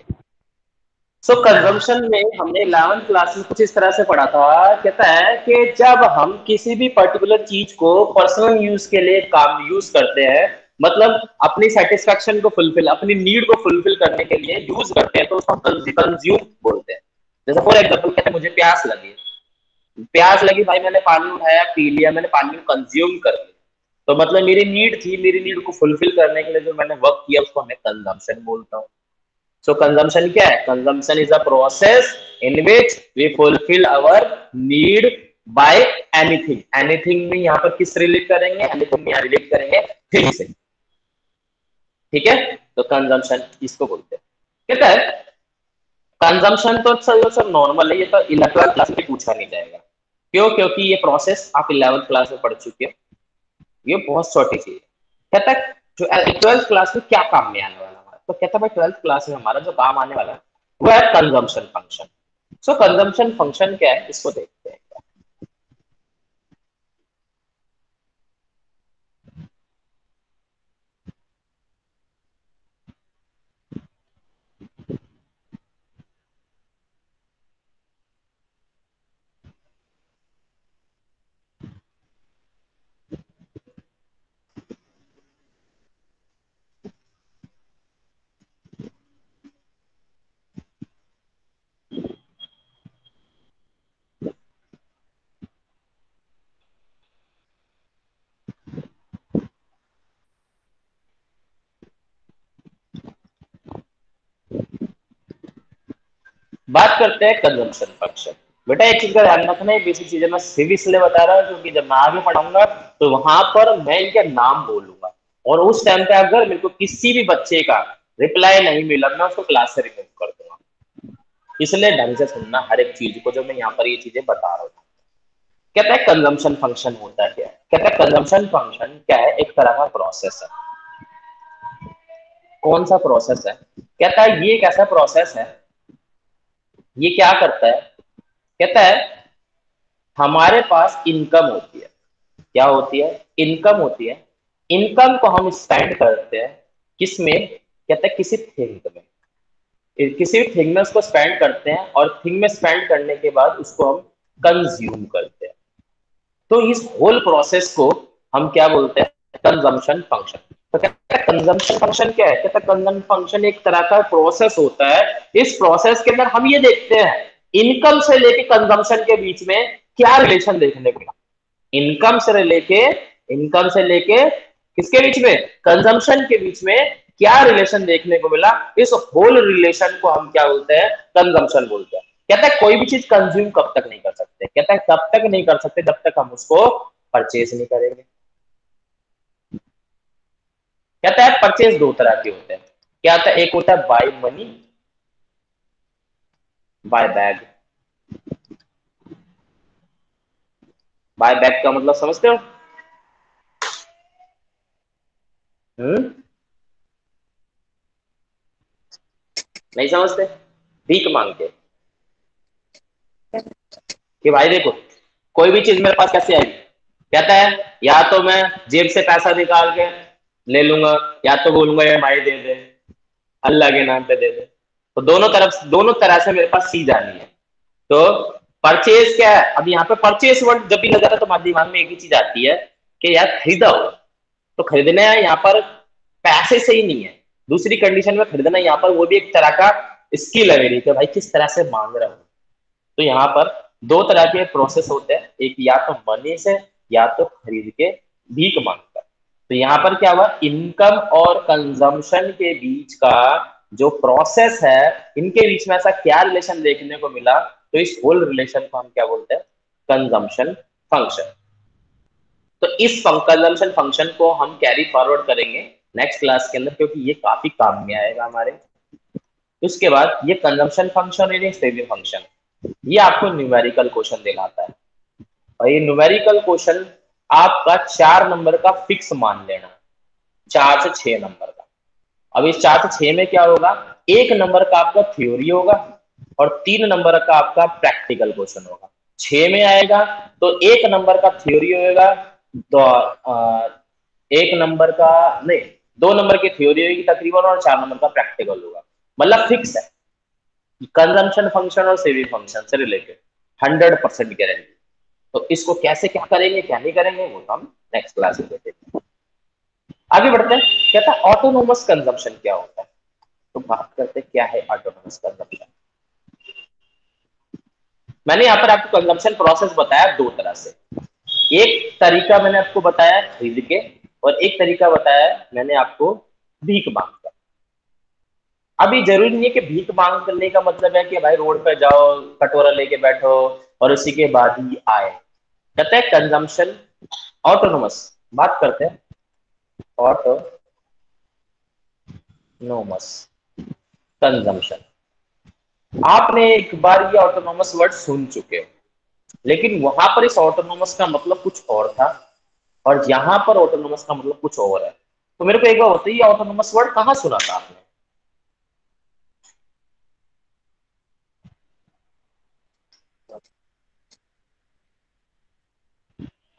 So consumption में हमने 11th क्लास में कुछ इस तरह से पढ़ा था, कहता है कि जब हम किसी भी पर्टिकुलर चीज को पर्सनल यूज के लिए काम यूज करते हैं, मतलब अपनी सेटिस्फेक्शन को फुलफिल, अपनी नीड को फुलफिल करने के लिए यूज करते हैं, तो उसको कंज्यूम बोलते हैं। जैसे फॉर एग्जाम्पल कहते हैं मुझे प्यास लगी, प्यास लगी भाई, मैंने पानी उठाया पी लिया, मैंने पानी को कंज्यूम कर लिया, तो मतलब मेरी नीड थी, मेरी नीड को फुलफिल करने के लिए जो मैंने वर्क किया उसको मैं कंजम्पशन बोलता हूँ। सो कंजम्पशन क्या है? Consumption is a process in which we fulfil our need by anything. Anything में यहाँ पर किस रिलेट करेंगे? एनीथिंग में यहाँ रिलेट करेंगे थिंग से। ठीक है, तो कंजम्पशन इसको बोलते हैं। कहता है कंजम्पशन तो सब नॉर्मल है, ये तो 11th क्लास में पूछा नहीं जाएगा। क्यों? क्योंकि ये प्रोसेस आप 11th क्लास में पढ़ चुके हो, ये बहुत छोटी चीज है। कहता है जो 12th क्लास में क्या काम में आने वाला है, तो कहता है भाई 12th क्लास में हमारा जो काम आने वाला है वो है कंजम्पशन फंक्शन। सो कंजम्पशन फंक्शन क्या है इसको देखते हैं। बात करते हैं कंजम्पशन फंक्शन। बेटा एक चीज का ध्यान रखना, ये बेसिक चीजें मैं सिर्फ इसलिए बता रहा हूँ क्योंकि जब मैं आगे पढ़ाऊंगा तो वहां पर मैं इनके नाम बोलूंगा, और उस टाइम पे अगर मेरे को किसी भी बच्चे का रिप्लाई नहीं मिला मैं उसको क्लास से रिमूव कर दूंगा। इसलिए ढंग से सुनना हर एक चीज को जो मैं यहाँ पर ये चीजें बता रहा हूँ। कहता है कंजम्पशन फंक्शन होता है क्या? कहता है कंजम्पशन फंक्शन क्या है? एक तरह का प्रोसेस है। कौन सा प्रोसेस है? कहता है ये एक ऐसा प्रोसेस है, ये क्या करता है? कहता है हमारे पास इनकम होती है। क्या होती है? इनकम होती है। इनकम को हम स्पेंड करते हैं किसमें? कहता है किसी थिंग में, किसी भी थिंग में उसको स्पेंड करते हैं, और थिंग में स्पेंड करने के बाद उसको हम कंज्यूम करते हैं। तो इस होल प्रोसेस को हम क्या बोलते हैं? Consumption function. तो कहता है कंजम्पशन फंक्शन क्या है? कहता है कंजम्पशन फंक्शन एक तरह का प्रोसेस होता है। इस प्रोसेस के अंदर हम ये देखते हैं इनकम से लेके कंजम्पशन के बीच में क्या रिलेशन देखने को मिला। इनकम से लेके किसके बीच में? कंजम्पशन के बीच में क्या रिलेशन देखने को मिला, इस होल रिलेशन को हम क्या बोलते हैं? कंजम्पशन बोलते हैं। कहता है कोई भी चीज कंज्यूम कब तक नहीं कर सकते? कहता है तब तक नहीं कर सकते जब तक हम उसको परचेज नहीं करेंगे। कहता है परचेज दो तरह के होते हैं। क्या होता है? एक होता है by money, by bag. By bag का मतलब समझते हो? नहीं समझते? भीख मांग के कि भाई देखो कोई भी चीज मेरे पास कैसे आएगी? कहता है या तो मैं जेब से पैसा निकाल के ले लूंगा, या तो बोलूंगा ये भाई दे दे, अल्लाह के नाम पे दे दे। तो दोनों तरह से मेरे पास चीज आनी है। तो परचेज क्या है? अब यहाँ पे परचेज वर्ड जब भी लगा था तो हमारे दिमाग में एक ही चीज आती है कि यार खरीदा हो। तो खरीदना है यहाँ पर पैसे से ही नहीं है, दूसरी कंडीशन में खरीदना यहाँ पर वो भी एक तरह का स्किल है मेरी कि भाई किस तरह से मांग रहा हूँ। तो यहाँ पर दो तरह के प्रोसेस होते हैं, एक या तो मनी से या तो खरीद के भीख मांगकर। तो यहाँ पर क्या हुआ? इनकम और कंजम्पशन के बीच का जो प्रोसेस है, इनके बीच में ऐसा क्या रिलेशन देखने को मिला? तो इस होल रिलेशन को हम क्या बोलते हैं? Consumption function. तो इस कंजम्पशन फंक्शन को हम कैरी फॉरवर्ड करेंगे नेक्स्ट क्लास के अंदर, क्योंकि ये काफी काम में आएगा हमारे। उसके बाद ये कंजम्पशन फंक्शन और ये सेविंग फंक्शन, ये आपको न्यूमेरिकल क्वेश्चन दिलाता है। और ये न्यूमेरिकल क्वेश्चन आपका 4 नंबर का फिक्स मान लेना, 4 से 6 नंबर का। अब इस 4 से 6 में क्या होगा, 1 नंबर का आपका थ्योरी होगा और 3 नंबर का आपका प्रैक्टिकल क्वेश्चन होगा। 6 में आएगा तो 1 नंबर का थ्योरी होगा, तो 1 नंबर का नहीं, 2 नंबर की थ्योरी होगी तकरीबन और 4 नंबर का प्रैक्टिकल होगा। मतलब फिक्स है, कंजम्पशन फंक्शन और सेविंग फंक्शन से रिलेटेड 100% गारंटी। तो इसको कैसे क्या करेंगे क्या नहीं करेंगे वो तो हम नेक्स्ट क्लास में देखेंगे। आगे बढ़ते हैं, कहता है ऑटोनोमस कंजम्पशन क्या होता है। तो बात करते हैं क्या है ऑटोनोमस कंजम्पशन। मैंने यहाँ पर आपको कंजम्पशन प्रोसेस बताया 2 तरह से। एक तरीका मैंने आपको बताया खरीद के, और एक तरीका बताया मैंने आपको भीख मांग कर। अभी जरूरी नहीं है कि भीख मांग करने का मतलब है कि भाई रोड पे जाओ कटोरा लेके बैठो और उसी के बाद ही आए। कहते हैं कंजम्पशन ऑटोनोमस, बात करते हैं ऑटोनोमस कंजम्पशन। आपने एक बार ये ऑटोनोमस वर्ड सुन चुके हो, लेकिन वहां पर इस ऑटोनोमस का मतलब कुछ और था और यहां पर ऑटोनोमस का मतलब कुछ और है। तो मेरे को एक बार बताइए ऑटोनोमस वर्ड कहां सुना था आपने?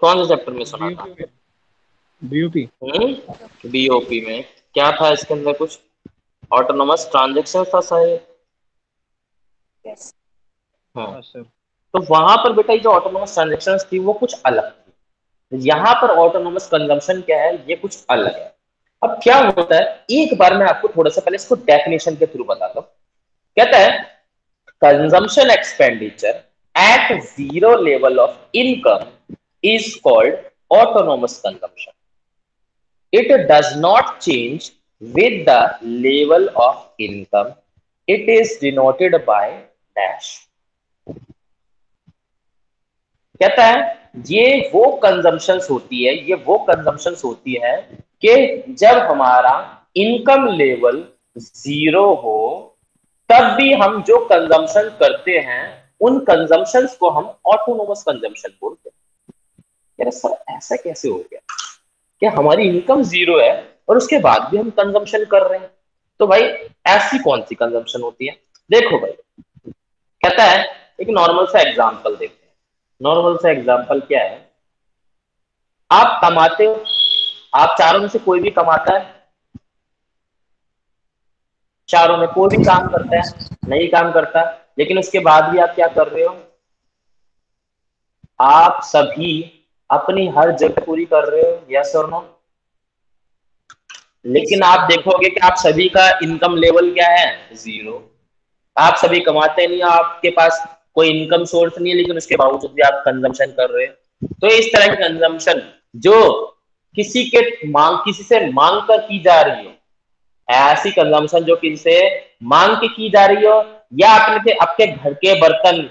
कौन से चैप्टर में सुना था? बीयूपी। बीओपी में क्या था इसके अंदर? कुछ ऑटोनोमस ट्रांजेक्शन था शायद। हाँ, सर। तो वहां पर बेटा ये जो ऑटोनोमस ट्रांजेक्शन थी वो कुछ अलग थी। यहाँ पर ऑटोनोमस कंजम्पशन क्या है, ये कुछ अलग है। अब क्या होता है, एक बार मैं आपको थोड़ा सा पहले इसको डेफिनेशन के थ्रू बताता हूँ। कहता है consumption expenditure at zero level of income is called autonomous consumption. It does not change with the level of income. It is denoted by dash. कहता है ये वो कंजम्पशंस होती है, ये वो कंजम्पशंस होती है कि जब हमारा इनकम लेवल 0 हो तब भी हम जो कंजम्पशन करते हैं उन कंजम्पशंस को हम ऑटोनोमस कंजम्पशन बोलते हैं। यार सर ऐसा कैसे हो गया कि हमारी इनकम 0 है और उसके बाद भी हम कंजम्पशन कर रहे हैं? तो भाई ऐसी कौन सी कंजम्पशन होती है? देखो भाई, कहता है एक नॉर्मल सा एग्जांपल देखते हैं। नॉर्मल सा एग्जांपल क्या है, आप कमाते हो, आप चारों में से कोई भी कमाता है, चारों में कोई भी काम करता है, नहीं काम करता, लेकिन उसके बाद भी आप क्या कर रहे हो, आप सभी अपनी हर जरूरत पूरी कर रहे हो, यस और नो? लेकिन आप देखोगे कि आप सभी का इनकम लेवल क्या है, 0। आप सभी कमाते नहीं, आपके पास कोई इनकम सोर्स नहीं है, लेकिन उसके बावजूद भी आप कंजम्पशन कर रहे हैं। तो इस तरह की कंजम्पशन जो किसी से मांग कर की जा रही हो, ऐसी कंजम्पशन जो किसी से मांग के की जा रही हो, या अपने आपके घर के बर्तन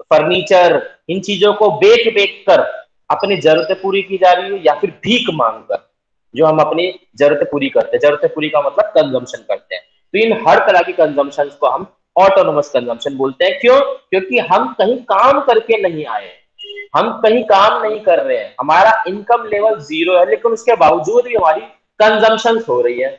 फर्नीचर इन चीजों को बेच बेच कर अपनी जरूरतें पूरी की जा रही हो, या फिर भीख मांग कर जो हम अपनी जरूरतें पूरी करते हैं। जरूरतें पूरी का मतलब कंजम्पशन करते हैं। तो इन हर तरह की कंजम्पशन को हम ऑटोनोमस कंजम्पशन बोलते हैं। क्यों? क्योंकि हम कहीं काम करके नहीं आए, हम कहीं काम नहीं कर रहे हैं, हमारा इनकम लेवल 0 है, लेकिन उसके बावजूद भी हमारी कंजम्पशन हो रही है।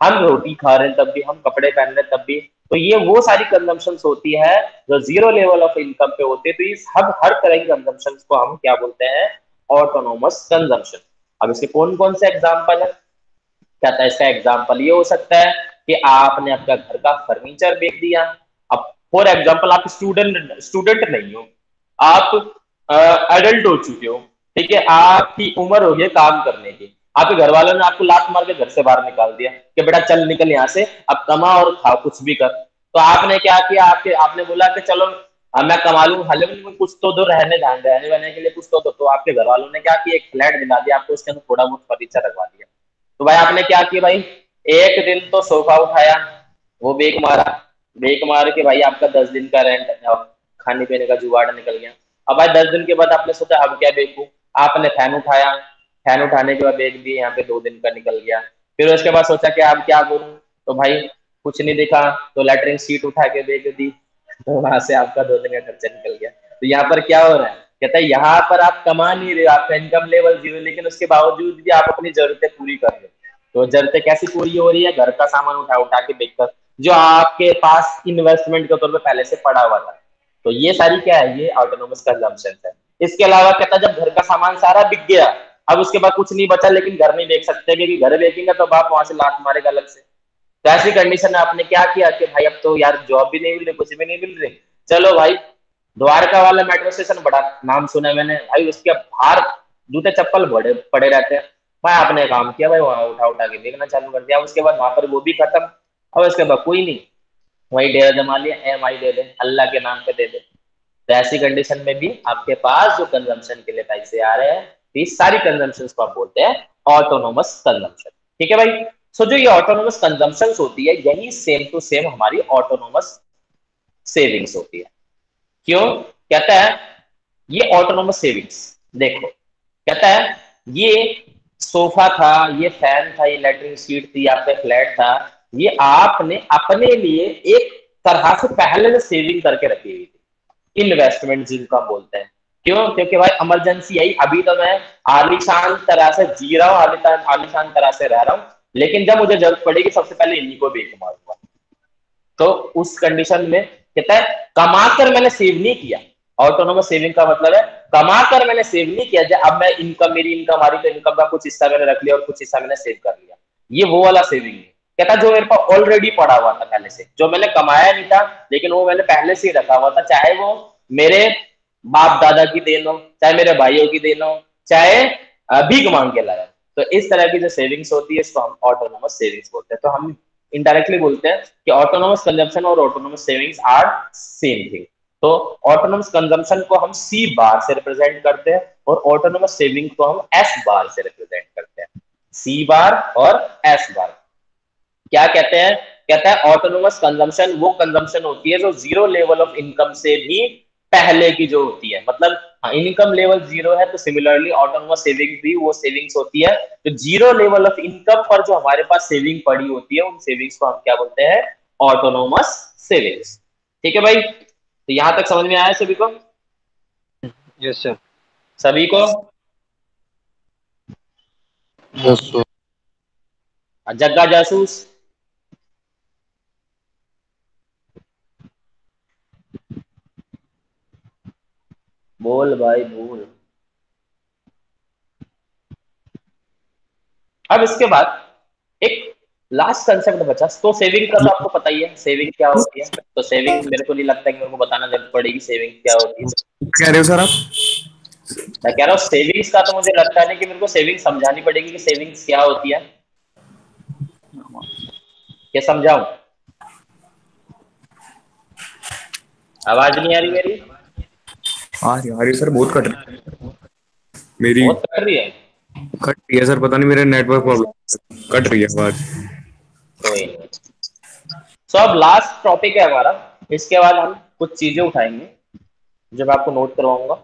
हम रोटी खा रहे हैं तब भी, हम कपड़े पहन रहे हैं तब भी। तो ये वो सारी कंजम्पशन होती है जो 0 लेवल ऑफ इनकम पे होती है। तो इस हर तरह की कंजम्पशन को हम क्या बोलते हैं, ऑटोनोमस कंजम्पशन। अब इसके कौन कौन से एग्जाम्पल है? क्या था इसका एग्जाम्पल? ये हो सकता है कि आपने अपना घर का फर्नीचर बेच दिया। अब फॉर एग्जाम्पल आप स्टूडेंट नहीं हो, आप एडल्ट हो चुके हो, ठीक है, आपकी उम्र हो गई काम करने की, आपके घर वालों ने आपको लात मार के घर से बाहर निकाल दिया कि बेटा चल निकल यहाँ से, अब कमा और खा कुछ भी कर। तो आपने क्या किया, आपने बोला कि चलो मैं कमा लूँ, हालांकि कुछ तो दो, रहने वहने के लिए कुछ तो आपके घर वालों ने क्या किया, एक फ्लैट दिला दिया आपको, उसके अंदर थोड़ा बहुत फर्नीचर रखवा दिया। तो भाई आपने क्या किया भाई, एक दिन तो सोफा उठाया, वो बेक मारा, बेक मार के भाई आपका 10 दिन का रेंट खाने पीने का जुगाड़ निकल गया। अब भाई 10 दिन के बाद आपने सोचा अब क्या बेचूं, आपने फैन उठाया, फैन उठाने के बाद बेच दिए, यहाँ पे 2 दिन का निकल गया। फिर उसके बाद सोचा कि अब क्या करूं, तो भाई कुछ नहीं दिखा तो लैट्रिन सीट उठा के बेच दी, तो वहां से आपका 2 दिन का खर्चा निकल गया। तो यहाँ पर क्या हो रहा है, कहता है यहाँ पर आप कमा नहीं रहे, आपका इनकम लेवल 0, लेकिन उसके बावजूद भी आप अपनी जरूरतें पूरी कर रहे हो। तो जरूरतें कैसी पूरी हो रही है? घर का सामान उठा उठा के बेचकर, जो आपके पास इन्वेस्टमेंट के तौर पे पहले से पड़ा हुआ था। तो ये सारी क्या है? ये ऑटोनोमस कंजम्पशन है। इसके अलावा कहता है जब घर का सामान सारा बिक गया, अब उसके बाद कुछ नहीं बचा, लेकिन घर नहीं बेच सकते, क्योंकि घर बेचेंगे तो बाप वहां से लात मारेगा अलग से। तो ऐसी कंडीशन में आपने क्या किया कि भाई अब तो यार जॉब भी नहीं मिल रही, कुछ भी नहीं मिल रही, चलो भाई द्वारका वाला मेट्रो स्टेशन, बड़ा नाम सुना है मैंने भाई, उसके बाहर जूते चप्पल बड़े पड़े रहते हैं। मैं आपने काम किया भाई, वहां उठा उठा के देखना चालू कर दिया। उसके बाद वहां पर वो भी खत्म, अब इसके बाद कोई नहीं, वही डेरा जमा लिया, EMI दे दे, अल्लाह के नाम पे दे दे। तो ऐसी कंडीशन में भी आपके पास जो कंजम्पशन के लिए पैसे आ रहे हैं, ये सारी कंजम्पशन को आप बोलते हैं ऑटोनोमस कंजम्पशन। ठीक है भाई। सो जो ये ऑटोनोमस कंजम्पशन होती है, यही सेम टू सेम हमारी ऑटोनोमस सेविंग्स होती है। क्यों? कहता है ये ऑटोनोमस सेविंग्स, देखो कहता है ये सोफा था, ये फैन था, ये लेटरिन सीट थी, आपका फ्लैट था, ये आपने अपने लिए एक तरह से पहले से सेविंग करके रखी हुई थी, इन्वेस्टमेंट जिनको हम बोलते हैं। क्यों? क्योंकि भाई इमरजेंसी आई, अभी तो मैं आलीशान तरह से जी रहा हूँ, आलीशान तरह से रह रहा हूँ, लेकिन जब मुझे जरूरत पड़ेगी सबसे पहले इन्हीं को बेच मारूंगा। तो उस कंडीशन में कहता है कमाकर मैंने सेव नहीं किया। ऑटोनोमस सेविंग का मतलब है कमाकर मैंने सेव नहीं किया। जब अब मैं इनकम, मेरी इनकम आ रही, तो इनकम का कुछ हिस्सा मैंने रख लिया और कुछ हिस्सा मैंने सेव कर लिया, ये वो वाला सेविंग है। कहता जो मेरे पास ऑलरेडी पड़ा हुआ था पहले से, जो मैंने कमाया नहीं था, लेकिन वो मैंने पहले से ही रखा हुआ था, चाहे वो मेरे बाप दादा की देन हो, चाहे मेरे भाइयों की देन हो, चाहे भीख मांग के लाया। तो इस तरह की जो सेविंग्स होती है इसको हम ऑटोनोमस सेविंग्स बोलते हैं। तो हम इनडायरेक्टली बोलते हैं कि ऑटोनोमस कंजम्पशन और autonomous savings are same thing. तो ऑटोनोमस कंजम्पशन को हम C बार से रिप्रेजेंट करते हैं और ऑटोनोमस सेविंग को हम S बार से रिप्रेजेंट करते हैं। C बार और S बार क्या कहते हैं? कहता है ऑटोनोमस कंजम्पशन वो कंजम्पशन होती है जो जीरो लेवल ऑफ इनकम से भी पहले की जो होती है। मतलब इनकम लेवल 0 है, तो सिमिलरली ऑटोनोमस सेविंग भी वो सेविंग्स होती है तो जीरो लेवल ऑफ इनकम पर जो हमारे पास सेविंग पड़ी होती है, उन सेविंग्स को हम क्या बोलते हैं? Autonomous savings. ठीक है भाई, तो यहां तक समझ में आया सभी को? Yes sir. सभी को? Yes sir. जग्गा जासूस, बोल भाई बोल। अब इसके बाद एक लास्ट कंसेप्ट बचा। तो सेविंग का तो आपको पता ही है, सेविंग क्या होती है। तो सेविंग मेरे को नहीं लगता कि मेरे को बताना जरूरत पड़ेगी सेविंग क्या होती है। कह रहे हो सर आप? मैं कह रहा हूँ सेविंग्स का तो मुझे लगता नहीं कि मेरे को सेविंग समझानी पड़ेगी कि सेविंग्स क्या होती है। क्या समझाऊं? आवाज नहीं आ रही मेरी? आ रही सर, बहुत कट रही है मेरी। बहुत कट रही है। कट रही है सर, पता नहीं मेरे नेटवर्क प्रॉब्लम, कट रही है आवाज। कोई नहीं। सो अब लास्ट टॉपिक है हमारा, इसके बाद हम कुछ चीजें उठाएंगे जो मैं आपको नोट करवाऊंगा।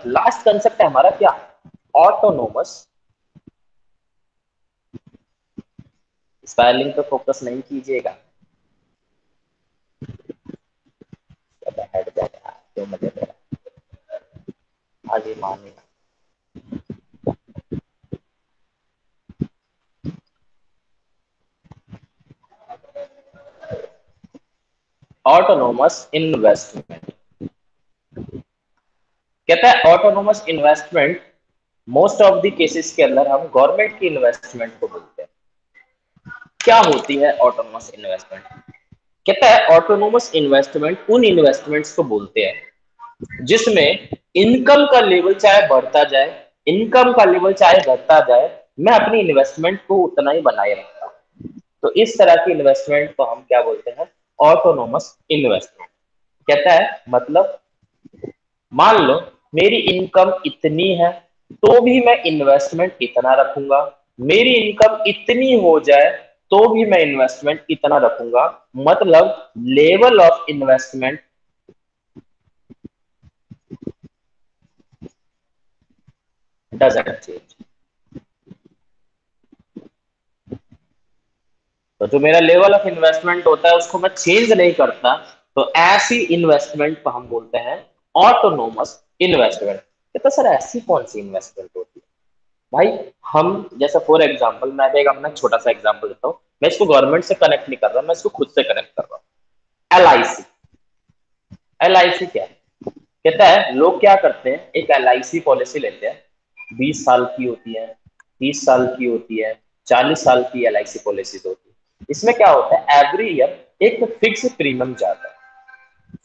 लास्ट कंसेप्ट है हमारा क्या? ऑटोनोमस। स्पेलिंग पे फोकस नहीं कीजिएगा, क्यों मजे ले रहा है? आगे मानेगा। ऑटोनोमस इन्वेस्टमेंट कहता है autonomous investment most of the cases के अंदर हम गवर्नमेंट की इन्वेस्टमेंट को बोलते हैं। क्या होती है ऑटोनोमस इन्वेस्टमेंट? कहता है ऑटोनोमस इन्वेस्टमेंट उन इन्वेस्टमेंट्स को बोलते हैं जिसमें इनकम का लेवल चाहे बढ़ता जाए, इनकम का लेवल चाहे घटता जाए, मैं अपनी इन्वेस्टमेंट को उतना ही बनाए रखता हूं। तो इस तरह की इन्वेस्टमेंट को हम क्या बोलते हैं? Autonomous investment. कहता है मतलब मान लो मेरी इनकम इतनी है तो भी मैं इन्वेस्टमेंट इतना रखूंगा, मेरी इनकम इतनी हो जाए तो भी मैं इन्वेस्टमेंट इतना रखूंगा। मतलब level of investment doesn't change. तो जो मेरा लेवल ऑफ इन्वेस्टमेंट होता है उसको मैं चेंज नहीं करता, तो ऐसी इन्वेस्टमेंट को हम बोलते हैं ऑटोनोमस इन्वेस्टमेंट। कहता सर ऐसी कौन सी इन्वेस्टमेंट होती है भाई? हम जैसे फॉर एग्जांपल, मैं एक अपना छोटा सा एग्जांपल देता हूँ, मैं इसको गवर्नमेंट से कनेक्ट नहीं कर रहा, मैं इसको खुद से कनेक्ट कर रहा हूँ। LIC। LIC क्या है? कहता है लोग क्या करते हैं, एक LIC पॉलिसी लेते हैं, 20 साल की होती है, 30 साल की होती है, 40 साल की LIC पॉलिसीज होती है। इसमें क्या होता है, एवरी ईयर एक फिक्स प्रीमियम जाता है,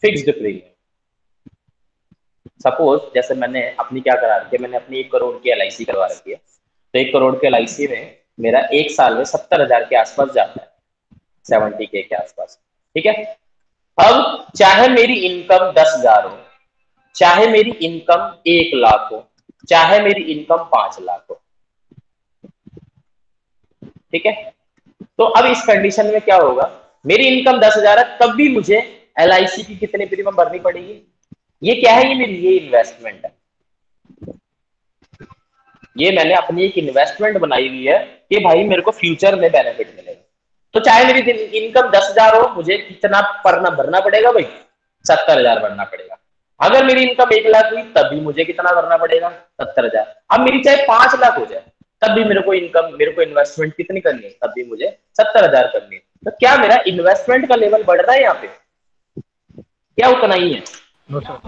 फिक्स्ड प्रीमियम। सपोज जैसे मैंने अपनी क्या करा रखी है, मैंने अपनी 1 करोड़ की LIC करवा रखी है, तो 1 करोड़ के LIC में मेरा एक साल में 70,000 के आसपास जाता है, 70K के आसपास। ठीक है। अब चाहे मेरी इनकम 10,000 हो, चाहे मेरी इनकम 1 लाख हो, चाहे मेरी इनकम 5 लाख हो, ठीक है। तो अब इस कंडीशन में क्या होगा, मेरी इनकम 10,000 है, तब भी मुझे LIC की कितनी प्रीमियम भरनी पड़ेगी? ये क्या है, ये मेरी ये इन्वेस्टमेंट है, ये मैंने अपनी एक इन्वेस्टमेंट बनाई हुई है कि भाई मेरे को फ्यूचर में बेनिफिट मिलेगा। तो चाहे मेरी इनकम 10,000 हो, मुझे कितना भरना पड़ेगा भाई? 70,000 भरना पड़ेगा। अगर मेरी इनकम 1 लाख हुई तब भी मुझे कितना भरना पड़ेगा? 70,000। अब मेरी चाहे 5 लाख हो जाए, तब भी मेरे को इन्वेस्टमेंट कितनी करनी है? तब भी मुझे 70,000 करनी है। तो क्या मेरा इन्वेस्टमेंट का लेवल बढ़ रहा है यहाँ पे? क्या उतना ही है? No sir.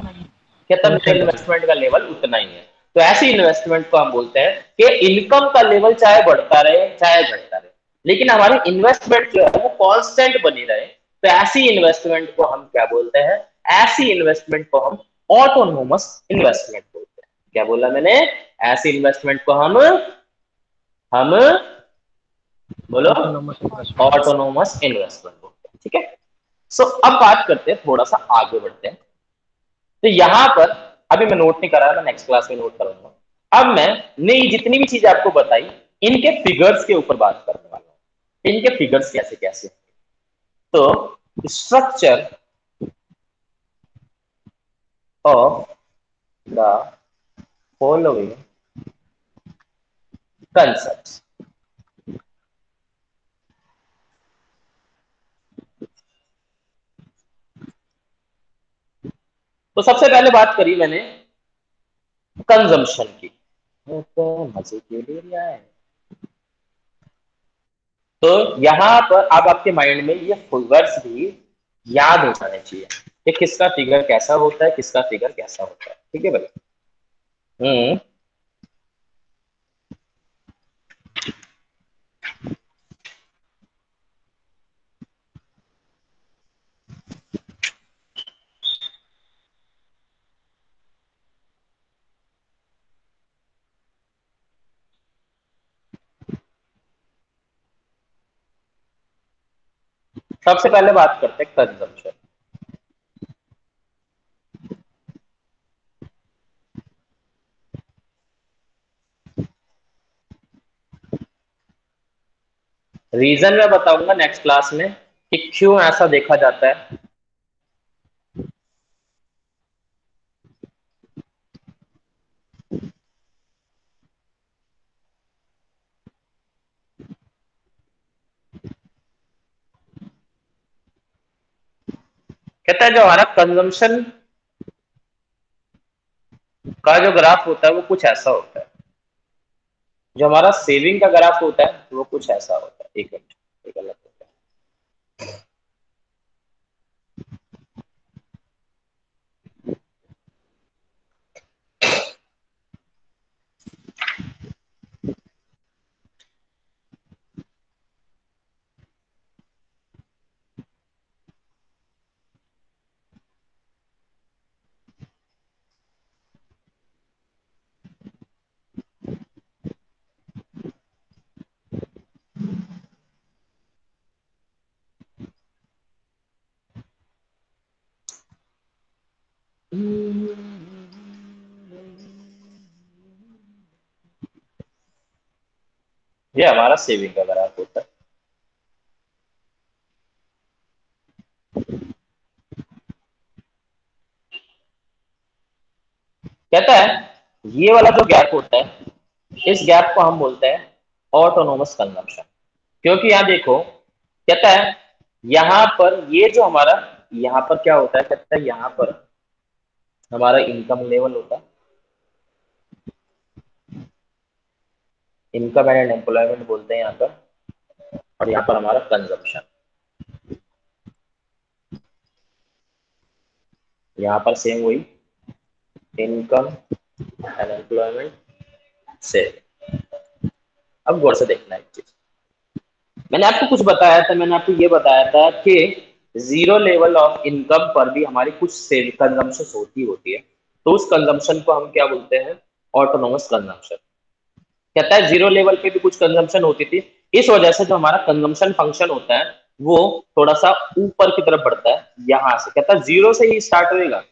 क्या तब सेम मेरा सेम सर। इन्वेस्टमेंट का लेवल उतना ही है? तो ऐसी इन्वेस्टमेंट को हम बोलते हैं कि इनकम का लेवल चाहे बढ़ता रहे चाहे घटता रहे, लेकिन हमारी इन्वेस्टमेंट जो है वो कांस्टेंट बनी रहे। तो ऐसी इन्वेस्टमेंट को हम क्या बोलते हैं? ऐसी इन्वेस्टमेंट को हम ऑटोनोमस इन्वेस्टमेंट बोलते हैं। क्या बोला मैंने? ऐसी इन्वेस्टमेंट को हम बोलो ऑटोनोमस इन्वेस्टमेंट। ऑटोनोमस इन्वेस्टमेंट बोलते हैं। ठीक है। सो अब बात करते हैं, थोड़ा सा आगे बढ़ते हैं। तो यहां पर अभी मैं नोट नहीं कर रहा, मैं नेक्स्ट क्लास में नोट करूंगा। अब मैं नई जितनी भी चीजें आपको बताई, इनके फिगर्स के ऊपर बात करने वाला हूं। इनके फिगर्स कैसे कैसे? तो structure of the following concepts. तो सबसे पहले बात करी मैंने कंजम्पशन की, तो मजे के लिए लिया है। तो यहां पर अब आपके माइंड में ये फिगर्स भी याद हो जाने चाहिए कि किसका फिगर कैसा होता है, किसका फिगर कैसा होता है। ठीक है भाई। सबसे पहले बात करते हैं कंजम्पशन। रीजन मैं बताऊंगा नेक्स्ट क्लास में कि क्यों ऐसा देखा जाता है। कहता है जो हमारा कंजम्पशन का जो ग्राफ होता है वो कुछ ऐसा होता है, जो हमारा सेविंग का ग्राफ होता है वो कुछ ऐसा होता है। एक मिनट, एक अलग होता है। ये हमारा सेविंग का ग्राफ होता है। कहता है ये वाला जो गैप होता है, इस गैप को हम बोलते हैं ऑटोनोमस कंजम्पशन। क्योंकि यहां देखो, कहता है यहां पर ये जो हमारा, यहां पर क्या होता है, कहता है यहां पर हमारा इनकम लेवल होता है, इनकम एंड एम्प्लॉयमेंट बोलते हैं यहाँ पर, और यहाँ पर हमारा कंजम्पशन, यहाँ पर सेम वही इनकम एंड एम्प्लॉयमेंट से। अब गौर से देखना एक चीज, मैंने आपको कुछ बताया था, मैंने आपको ये बताया था कि जीरो लेवल ऑफ इनकम पर भी हमारी कुछ सेव कंजम्पशन होती है, तो उस कंजम्पशन को हम क्या बोलते हैं, ऑटोनोमस कंजम्पशन। कहता है जीरो लेवल पे भी कुछ कंजम्पशन होती थी, इस वजह से जो हमारा कंजम्पशन फंक्शन होता है वो थोड़ा सा ऊपर की तरफ बढ़ता है, यहां से कहता है जीरो से ही स्टार्ट होएगा,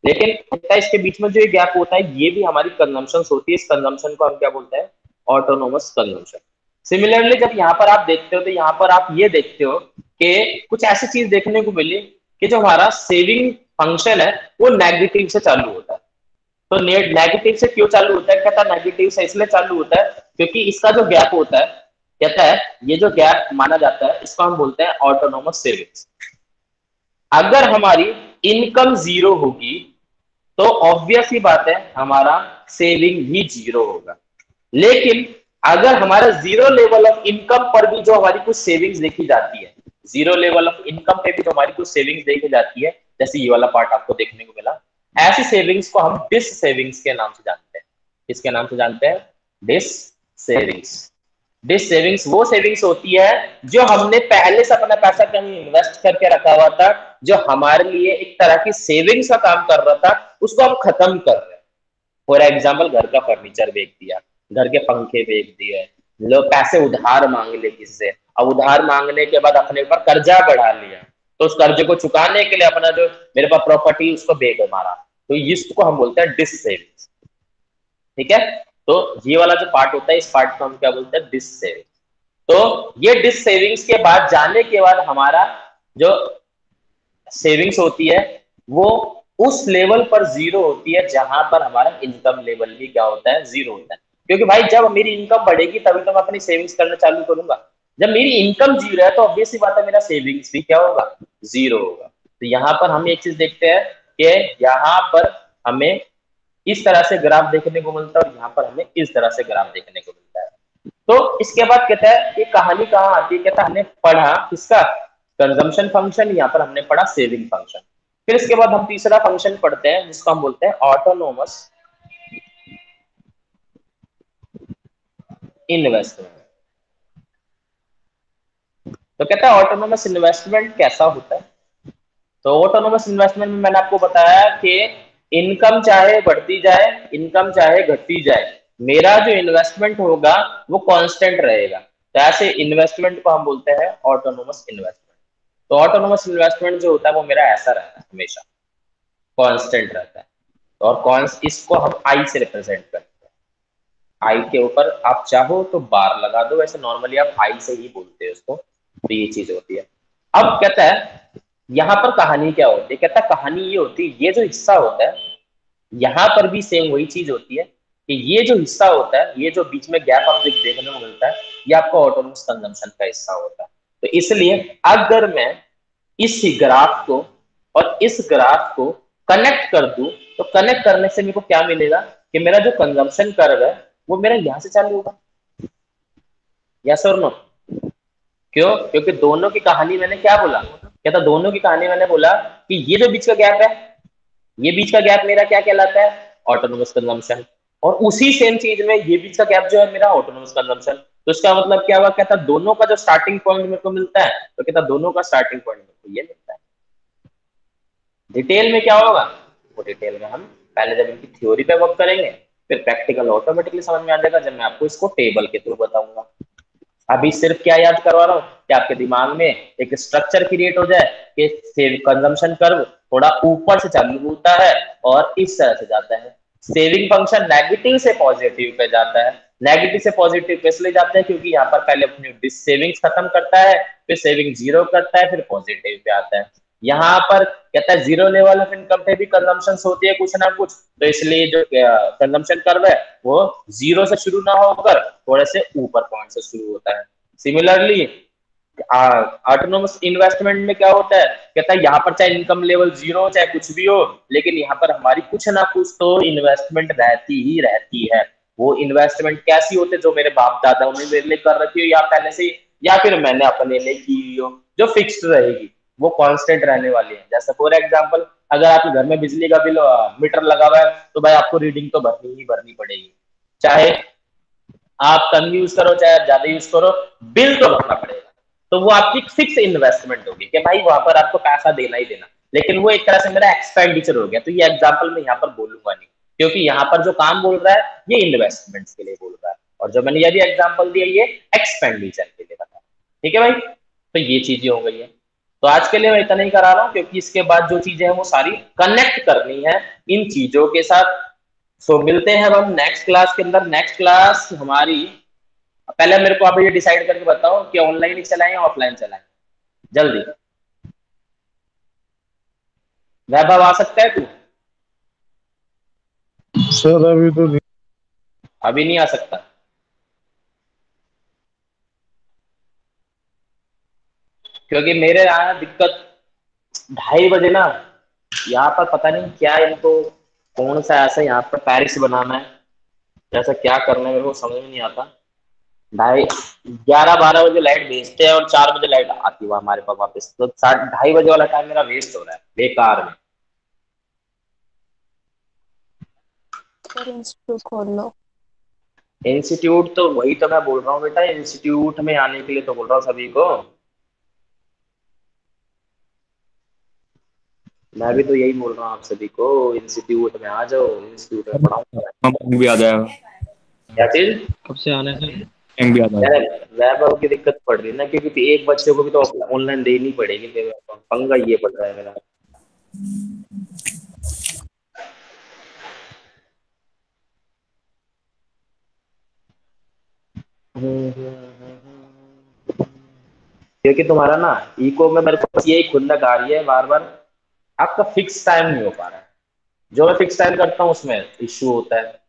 लेकिन कहता है इसके बीच में जो ये गैप होता है ये भी हमारी कंजम्पशन होती है, इस कंजम्पशन को हम क्या बोलते हैं, ऑटोनोमस कंजम्पशन। सिमिलरली जब यहाँ पर आप देखते हो तो यहाँ पर आप ये देखते हो कि कुछ ऐसी चीज देखने को मिली कि जो हमारा सेविंग फंक्शन है वो नेगेटिव से चालू होता है। तो नेगेटिव से क्यों चालू होता है, कहता है नेगेटिव से इसलिए चालू होता है क्योंकि इसका जो गैप होता है, कहता है ये जो गैप माना जाता है इसको हम बोलते हैं ऑटोनोमस सेविंग्स। अगर हमारी इनकम जीरो होगी तो ऑब्वियस ही बात है हमारा सेविंग भी जीरो होगा, लेकिन अगर हमारा जीरो लेवल ऑफ इनकम पर भी जो हमारी कुछ सेविंग्स देखी जाती है, जीरो लेवल ऑफ इनकम पे भी जो हमारी कुछ सेविंग्स देखी जाती है, जैसे ये वाला पार्ट आपको देखने को मिला, ऐसी सेविंग्स को हम डिस सेविंग्स के नाम से जानते हैं। किसके नाम से जानते हैं, डिस सेविंग्स। डिस सेविंग्स वो सेविंग्स होती है जो हमने पहले से अपना पैसा कहीं इन्वेस्ट करके रखा हुआ था, जो हमारे लिए एक तरह की सेविंग्स का काम कर रहा था, उसको हम खत्म कर रहे हैं। फॉर एग्जाम्पल घर का फर्नीचर बेच दिया, घर के पंखे बेच दिए, लोग पैसे उधार मांग ले किसी से, अब उधार मांगने के बाद अपने ऊपर कर्जा बढ़ा लिया, तो उस कर्जे को चुकाने के लिए अपना जो मेरे पास प्रॉपर्टी उसको बेच मारा, तो इसको हम बोलते हैं डिस सेविंग्स। ठीक है, तो ये वाला जो पार्ट होता है इस पार्ट को हम क्या बोलते हैं, डिस सेविंग्स। तो ये डिस सेविंग्स के बाद जाने के बाद हमारा जो सेविंग्स होती है वो उस लेवल पर जीरो होती है जहां पर हमारा इनकम लेवल भी क्या होता है, जीरो होता है। क्योंकि भाई जब मेरी इनकम बढ़ेगी तभी तो मैं अपनी सेविंग्स करना चालू करूंगा, जब मेरी इनकम जीरो है तो ऑब्वियस सी बात है मेरा सेविंग्स भी क्या होगा, जीरो होगा। तो यहाँ पर हम एक चीज देखते हैं कि यहाँ पर हमें इस तरह से ग्राफ देखने को मिलता है और यहाँ पर हमें इस तरह से ग्राफ देखने को मिलता है। तो इसके बाद कहता है ये कहानी कहाँ आती है, कहता है हमने पढ़ा किसका, कंजम्पशन फंक्शन, यहाँ पर हमने पढ़ा सेविंग फंक्शन। फिर इसके बाद हम तीसरा फंक्शन पढ़ते हैं जिसको हम बोलते हैं ऑटोनोमस इन्वेस्टमेंट। तो कहता है ऑटोनोमस इन्वेस्टमेंट कैसा होता है, तो ऑटोनोमस इन्वेस्टमेंट में मैंने आपको बताया कि इनकम चाहे बढ़ती जाए इनकम चाहे घटती जाए, मेरा जो इन्वेस्टमेंट होगा वो कांस्टेंट रहेगा, तो ऐसे इन्वेस्टमेंट को हम बोलते हैं ऑटोनोमस इन्वेस्टमेंट। तो ऑटोनोमस इन्वेस्टमेंट जो होता है वो मेरा ऐसा रहता है, हमेशा कांस्टेंट रहता है, और इसको हम आई से रिप्रेजेंट करते हैं। आई के ऊपर आप चाहो तो बार लगा दो, वैसे नॉर्मली आप आई से ही बोलते हैं उसको, तो ये चीज होती है। अब कहता है यहाँ पर कहानी क्या होती है, कहता है कहानी ये होती है, ये जो हिस्सा होता है यहाँ पर भी सेम वही चीज होती है कि ये जो हिस्सा होता है, ये जो बीच में गैप हमें देखने को मिलता है, ये आपका ऑटोनोमस कंजम्पशन का हिस्सा होता है। तो इसलिए अगर मैं इस ग्राफ को और इस ग्राफ को कनेक्ट कर दूं, तो कनेक्ट करने से मेरे को क्या मिलेगा कि मेरा जो कंजम्पशन कर्व है वो मेरा यहां से चालू होगा, यस और नो। क्यों, क्योंकि दोनों की कहानी मैंने क्या बोला, कहता दोनों की कहानी मैंने बोला कि ये जो बीच का गैप है, ये बीच का गैप मेरा क्या कहलाता है, ऑटोनोमस कंजम्पशन, और उसी सेम चीज में ये बीच का गैप जो है मेरा ऑटोनोमस कंजम्पशन। तो इसका मतलब क्या हुआ, कहता दोनों का जो स्टार्टिंग पॉइंट मेरे को मिलता है, तो कहता दोनों का स्टार्टिंग पॉइंट मेरे को ये मिलता है। डिटेल में क्या होगा, वो डिटेल में हम पहले जब इनकी थ्योरी पे वर्क करेंगे, फिर प्रैक्टिकल ऑटोमेटिकली समझ में आ जाएगा जब मैं आपको इसको टेबल के थ्रू बताऊंगा। अभी सिर्फ क्या याद करवा रहा हूँ कि आपके दिमाग में एक स्ट्रक्चर क्रिएट हो जाए कि कंजम्पशन कर्व थोड़ा ऊपर से चालू होता है और इस तरह से जाता है, सेविंग फंक्शन नेगेटिव से पॉजिटिव पे जाता है। नेगेटिव से पॉजिटिव पे इसलिए जाता है क्योंकि यहाँ पर पहले अपनी सेविंग्स खत्म करता है, फिर सेविंग जीरो करता है, फिर पॉजिटिव पे आता है। यहाँ पर कहता है जीरो लेवल ऑफ इनकम पे भी कंजम्पशन होती है कुछ ना कुछ, तो इसलिए जो कंजम्पशन कर्व है वो जीरो से शुरू ना होकर थोड़े से ऊपर पॉइंट से शुरू होता है। सिमिलरली ऑटोनोमस इन्वेस्टमेंट में क्या होता है, कहता है यहाँ पर चाहे इनकम लेवल 0 हो, चाहे कुछ भी हो, लेकिन यहाँ पर हमारी कुछ ना कुछ तो इन्वेस्टमेंट रहती ही रहती है। वो इन्वेस्टमेंट कैसी होती है, जो मेरे बाप दादाओं ने मेरे लिए कर रखी हो या पहले से, या फिर मैंने अपने लिए की हुई हो, जो फिक्स्ड रहेगी, वो कांस्टेंट रहने वाली है। जैसे फॉर एग्जांपल, अगर आपके घर में बिजली का बिल मीटर लगा हुआ है, तो भाई आपको रीडिंग तो भरनी ही भरनी पड़ेगी, चाहे आप कम यूज करो चाहे आप ज्यादा यूज करो, बिल तो भरना पड़ेगा। तो वो आपकी फिक्स इन्वेस्टमेंट होगी कि भाई वहां पर आपको पैसा देना ही देना, लेकिन वो एक तरह से मेरा एक्सपेंडिचर हो गया। तो ये एग्जांपल मैं यहाँ पर बोलूंगा नहीं, क्योंकि यहाँ पर जो काम बोल रहा है ये इन्वेस्टमेंट्स के लिए बोल रहा है, और जो मैंने यदि एग्जांपल दिया ये एक्सपेंडिचर के लिए बता। ठीक है भाई, तो ये चीजें हो गई है। तो आज के लिए मैं इतना ही करा रहा हूँ, क्योंकि इसके बाद जो चीजें हैं वो सारी कनेक्ट करनी है इन चीजों के साथ। सो मिलते हैं हम नेक्स्ट क्लास के अंदर। नेक्स्ट क्लास हमारी, पहले मेरे को आप ये डिसाइड करके बताओ कि ऑनलाइन ही चलाएं या ऑफलाइन चलाएं, जल्दी। वैभव आ सकता है तू? सर अभी तो नहीं। अभी नहीं आ सकता, क्योंकि मेरे यहाँ दिक्कत 2:30 बजे ना, यहाँ पर पता नहीं क्या इनको, कौन सा ऐसा यहाँ पर पेरिस बनाना है, जैसा क्या करना है मेरे को समझ में नहीं आता। 11-12 बजे लाइट भेजते हैं और 4 बजे लाइट आती है हमारे पास वापस, तो 2:30 बजे वाला टाइम मेरा वेस्ट हो रहा है बेकार में। इंस्टीट्यूट खोल लो। इंस्टीट्यूट तो वही तो मैं बोल रहा हूँ बेटा, इंस्टीट्यूट में आने के लिए तो बोल रहा हूँ सभी को। मैं भी तो यही बोल रहा हूँ आप सभी को, इंस्टीट्यूट में आ जाओ, इंस्टीट्यूट में पढ़ाऊंगा। भी आ जाएगा। क्या चीज? कब से आने से? भी आ जाएगा। वैभव की दिक्कत पड़ रही है ना, क्योंकि एक बच्चे को भी तो ऑनलाइन देनी पड़ेगी, पंगा ये पड़ रहा है मेरा। क्योंकि तुम्हारा ना इको में मेरे को यही खुंदक आ रही है बार बार, आपका फिक्स टाइम नहीं हो पा रहा है। जो मैं फिक्स टाइम करता हूँ उसमें इश्यू होता है।